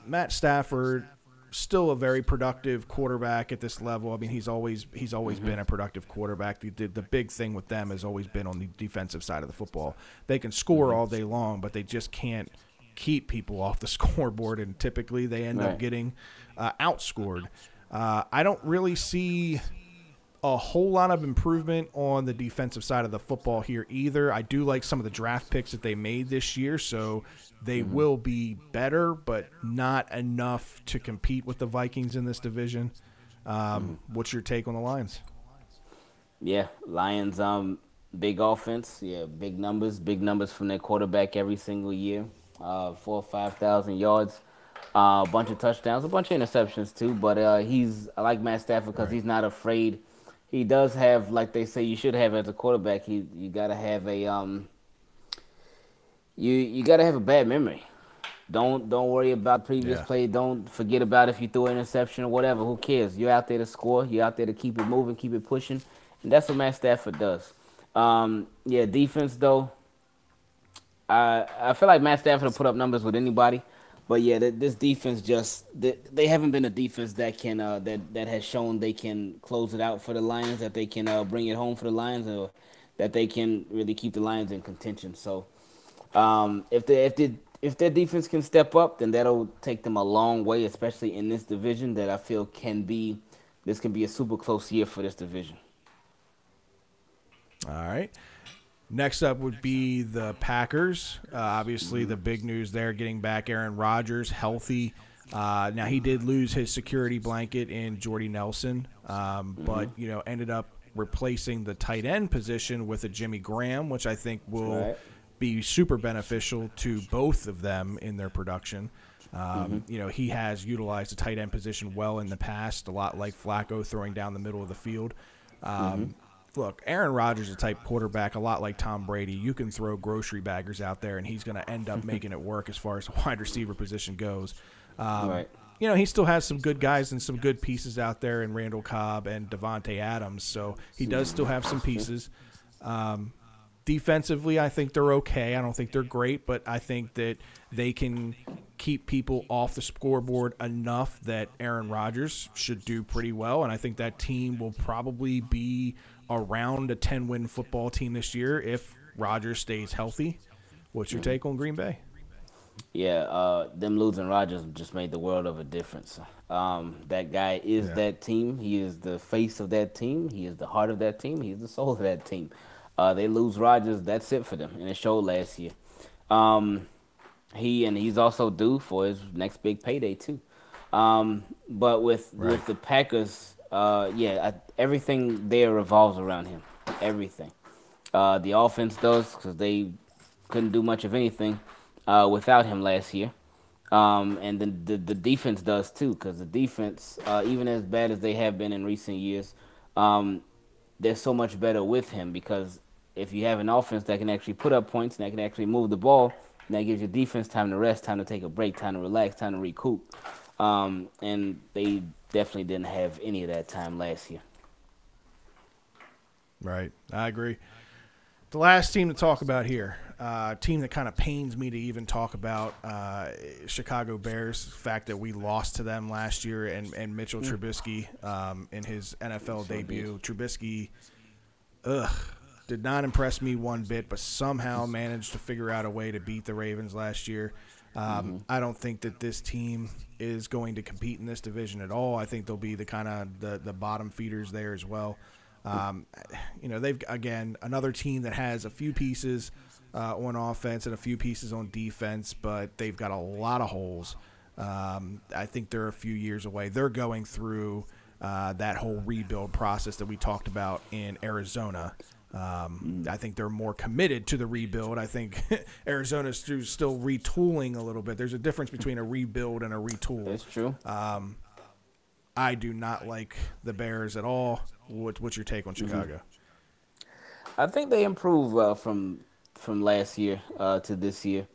Matt Stafford, still a very productive quarterback at this level. I mean, he's always been a productive quarterback. The big thing with them has always been on the defensive side of the football. They can score all day long, but they just can't keep people off the scoreboard, and typically they end up getting outscored. I don't really see a whole lot of improvement on the defensive side of the football here either. I do like some of the draft picks that they made this year, so they will be better, but not enough to compete with the Vikings in this division. What's your take on the Lions?
Yeah, Lions, big offense. Yeah, big numbers from their quarterback every single year. 4,000 or 5,000 yards, a bunch of touchdowns, a bunch of interceptions too. But I like Matt Stafford because he's not afraid. He does have, like they say, you should have as a quarterback. You gotta have a you gotta have a bad memory. Don't worry about previous play. Don't forget about if you threw an interception or whatever. Who cares? You're out there to score. You're out there to keep it moving, keep it pushing, and that's what Matt Stafford does. Defense though. I feel like Matt Stafford will put up numbers with anybody. But yeah, this defense they haven't been a defense that can that has shown they can close it out for the Lions, that they can bring it home for the Lions, or that they can really keep the Lions in contention. So if their defense can step up, then that'll take them a long way, especially in this division that I feel can be a super close year for this division.
All right. Next up would be the Packers. Obviously, the big news there, getting back Aaron Rodgers healthy. Now, he did lose his security blanket in Jordy Nelson, but, ended up replacing the tight end position with a Jimmy Graham, which I think will be super beneficial to both of them in their production. He has utilized the tight end position well in the past, a lot like Flacco throwing down the middle of the field. Look, Aaron Rodgers is a type quarterback, a lot like Tom Brady. You can throw grocery baggers out there, and he's going to end up making it work as far as the wide receiver position goes. He still has some good guys and some good pieces out there in Randall Cobb and Devontae Adams, so he does still have some pieces. Defensively, I think they're okay. I don't think they're great, but I think that they can keep people off the scoreboard enough that Aaron Rodgers should do pretty well, and I think that team will probably be around a 10-win football team this year if Rodgers stays healthy. What's your take on Green Bay?
Yeah, them losing Rodgers just made the world of a difference. That guy is that team. He is the face of that team. He is the heart of that team. He is the soul of that team. They lose Rodgers, that's it for them, and it showed last year. He's also due for his next big payday too. But with the Packers, everything there revolves around him. Everything. The offense does, because they couldn't do much of anything without him last year. And then the defense does too, because the defense, even as bad as they have been in recent years, they're so much better with him, because if you have an offense that can actually put up points and that can actually move the ball, that gives your defense time to rest, time to take a break, time to relax, time to recoup. And they definitely didn't have any of that time last year.
Right. I agree. The last team to talk about here, a team that kind of pains me to even talk about, Chicago Bears, the fact that we lost to them last year, and Mitchell Trubisky in his NFL debut. Trubisky, did not impress me one bit, but somehow managed to figure out a way to beat the Ravens last year. I don't think that this team is going to compete in this division at all. I think they'll be the kind of the bottom feeders there as well. They've, again, another team that has a few pieces on offense and a few pieces on defense, but they've got a lot of holes. I think they're a few years away. They're going through that whole rebuild process that we talked about in Arizona. I think they're more committed to the rebuild. I think Arizona's still retooling a little bit. There's a difference between a rebuild and a retool.
That's true.
I do not like the Bears at all. What's your take on Chicago?
I think they improved from last year to this year.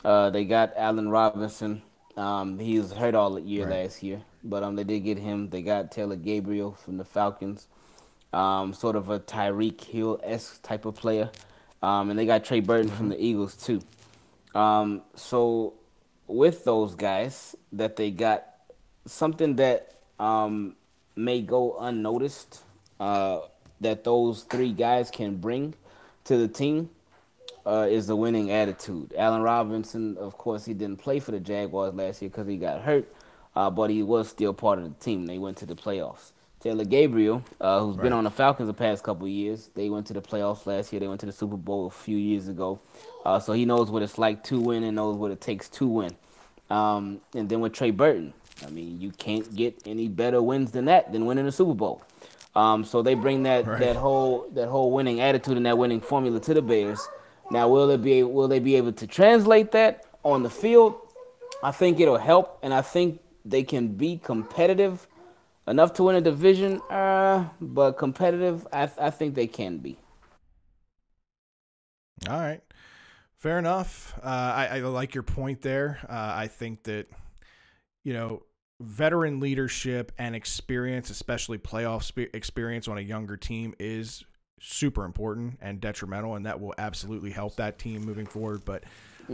They got Allen Robinson. He was hurt all year last year, but they did get him. They got Taylor Gabriel from the Falcons, sort of a Tyreek Hill-esque type of player. And they got Trey Burton from the Eagles too. So with those guys that they got, something that may go unnoticed that those three guys can bring to the team is the winning attitude. Allen Robinson, of course, he didn't play for the Jaguars last year because he got hurt, but he was still part of the team. They went to the playoffs. Taylor Gabriel, who's been on the Falcons the past couple of years, they went to the playoffs last year. They went to the Super Bowl a few years ago. So he knows what it's like to win and knows what it takes to win. And then with Trey Burton, I mean, you can't get any better wins than that than winning a Super Bowl. So they bring that whole winning attitude and that winning formula to the Bears. Now, will they be able to translate that on the field? I think it'll help, and I think they can be competitive enough to win a division. But competitive, I think they can be.
All right, fair enough. I like your point there. I think that veteran leadership and experience, especially playoff experience on a younger team, is super important and detrimental, and that will absolutely help that team moving forward. But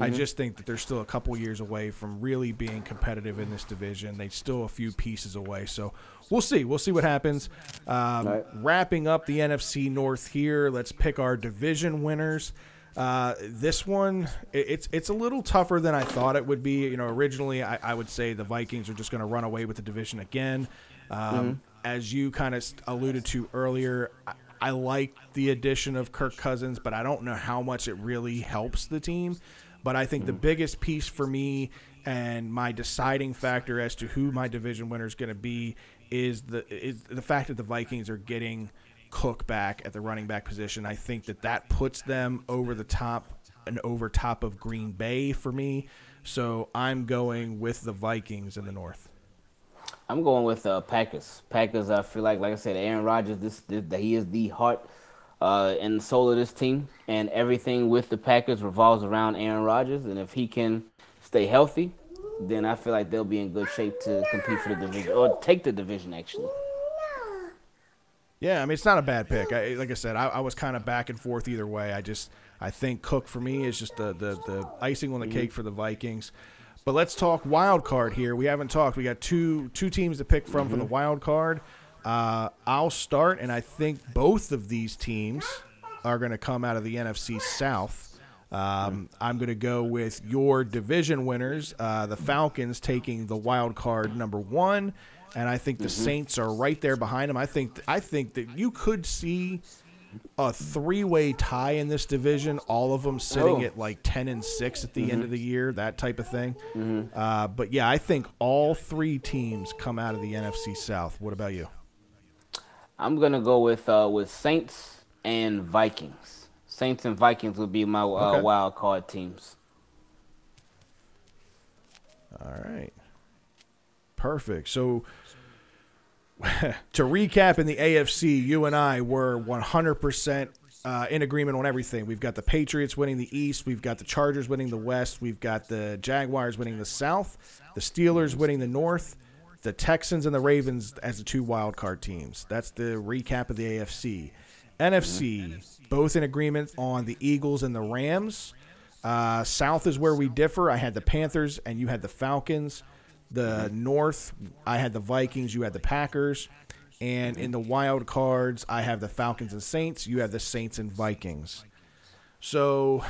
I just think that they're still a couple years away from really being competitive in this division. They're still a few pieces away. So we'll see. We'll see what happens. Wrapping up the NFC North here, let's pick our division winners. This one, it's a little tougher than I thought it would be. Originally I would say the Vikings are just going to run away with the division again. As you kind of alluded to earlier, I like the addition of Kirk Cousins, but I don't know how much it really helps the team. But I think the biggest piece for me and my deciding factor as to who my division winner is going to be is the fact that the Vikings are getting Cook back at the running back position. I think that puts them over the top and over top of Green Bay for me. So I'm going with the Vikings in the North.
I'm going with Packers. Packers, I feel like I said, Aaron Rodgers, he is the heart and soul of this team, and everything with the Packers revolves around Aaron Rodgers. And if he can stay healthy, then I feel like they'll be in good shape to compete for the division, or take the division, actually.
Yeah, I mean, it's not a bad pick. Like I said, I was kind of back and forth either way. I think Cook for me is just the icing on the cake for the Vikings. But let's talk wild card here. We haven't talked. We got two teams to pick from the wild card. I'll start, and I think both of these teams are going to come out of the NFC South. I'm going to go with your division winners, the Falcons taking the wild card number 1, and I think the Saints are right there behind them. I think that you could see a three-way tie in this division, all of them sitting at like 10-6 at the end of the year, that type of thing. But yeah, I think all three teams come out of the NFC South. What about you?
I'm gonna go with Saints and Vikings. Saints and Vikings would be my wild card teams.
All right, perfect. So to recap, in the AFC, you and I were 100% in agreement on everything. We've got the Patriots winning the East. We've got the Chargers winning the West. We've got the Jaguars winning the South. The Steelers winning the North. The Texans and the Ravens as the 2 wild card teams. That's the recap of the AFC. NFC, both in agreement on the Eagles and the Rams. South is where we differ. I had the Panthers and you had the Falcons. The North, I had the Vikings, you had the Packers. And in the wild cards, I have the Falcons and Saints. You have the Saints and Vikings. So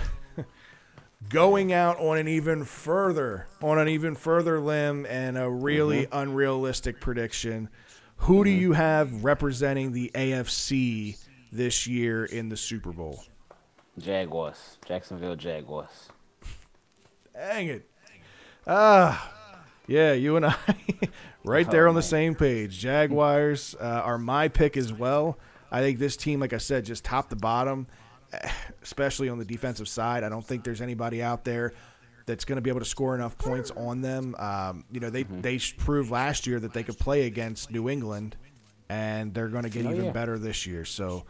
going out on an even further limb and a really unrealistic prediction, who do you have representing the AFC this year in the Super Bowl?
Jaguars. Jacksonville Jaguars.
Dang it. Yeah, you and I right there on the same page. Jaguars are my pick as well. I think this team, like I said, just top to bottom, especially on the defensive side. I don't think there's anybody out there that's going to be able to score enough points on them. They proved last year that they could play against New England, and they're going to get even better this year. So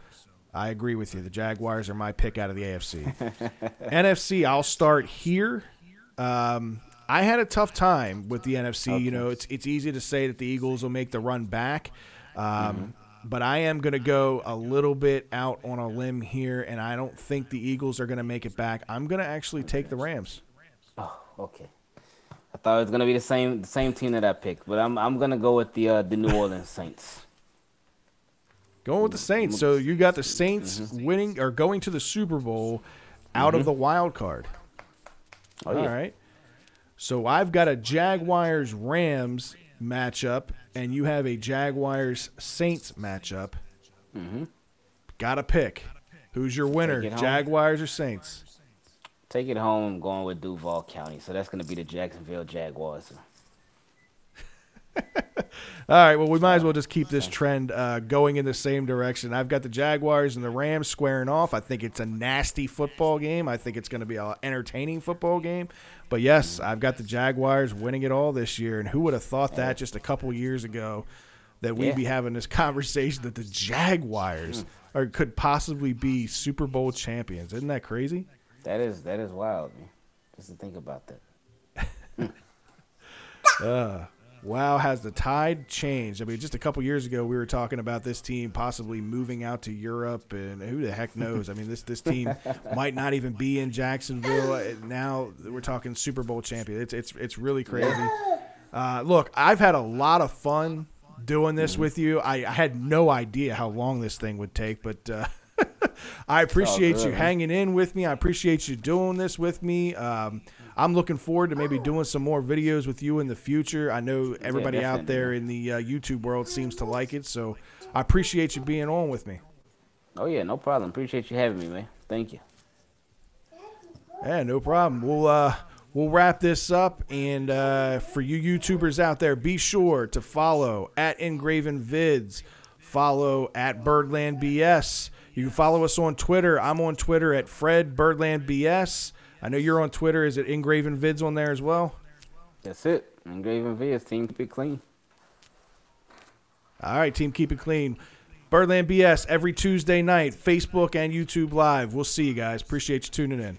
I agree with you. The Jaguars are my pick out of the AFC. NFC, I'll start here. I had a tough time with the NFC. Okay. It's easy to say that the Eagles will make the run back, but I am going to go a little bit out on a limb here, and I don't think the Eagles are going to make it back. I'm going to actually take the Rams.
Oh, okay. I thought it was going to be the same team that I picked, but I'm going to go with the New Orleans Saints.
Going with the Saints. So you got the Saints winning or going to the Super Bowl out of the wild card.
Oh, yeah.
All right. So I've got a Jaguars-Rams matchup, and you have a Jaguars-Saints matchup. Got to pick. Who's your winner, Jaguars or Saints?
Take it home. I'm going with Duval County, so that's going to be the Jacksonville Jaguars.
All right, well, we might as well just keep this trend going in the same direction. I've got the Jaguars and the Rams squaring off. I think it's a nasty football game. I think it's going to be an entertaining football game. But, yes, I've got the Jaguars winning it all this year. And who would have thought that just a couple years ago that we'd be having this conversation that the Jaguars could possibly be Super Bowl champions? Isn't that crazy?
That is wild, man, just to think about that.
Wow, has the tide changed? I mean, just a couple years ago, we were talking about this team possibly moving out to Europe, and who the heck knows? I mean, this team might not even be in Jacksonville. Now we're talking Super Bowl champion. It's really crazy. Look, I've had a lot of fun doing this with you. I had no idea how long this thing would take, but I appreciate you hanging in with me. I appreciate you doing this with me. I'm looking forward to maybe doing some more videos with you in the future. I know everybody out there in the YouTube world seems to like it, so I appreciate you being on with me.
Oh, yeah, no problem. Appreciate you having me, man. Thank you.
Yeah, no problem. We'll wrap this up, and for you YouTubers out there, be sure to follow at Ingraven Vids, follow at Birdland BS. You can follow us on Twitter. I'm on Twitter at Fred Birdland BS. I know you're on Twitter. Is it Ingraven Vids on there as well?
That's it. Ingraven Vids. Team Keep It Clean.
All right, Team Keep It Clean. Birdland BS every Tuesday night, Facebook and YouTube Live. We'll see you guys. Appreciate you tuning in.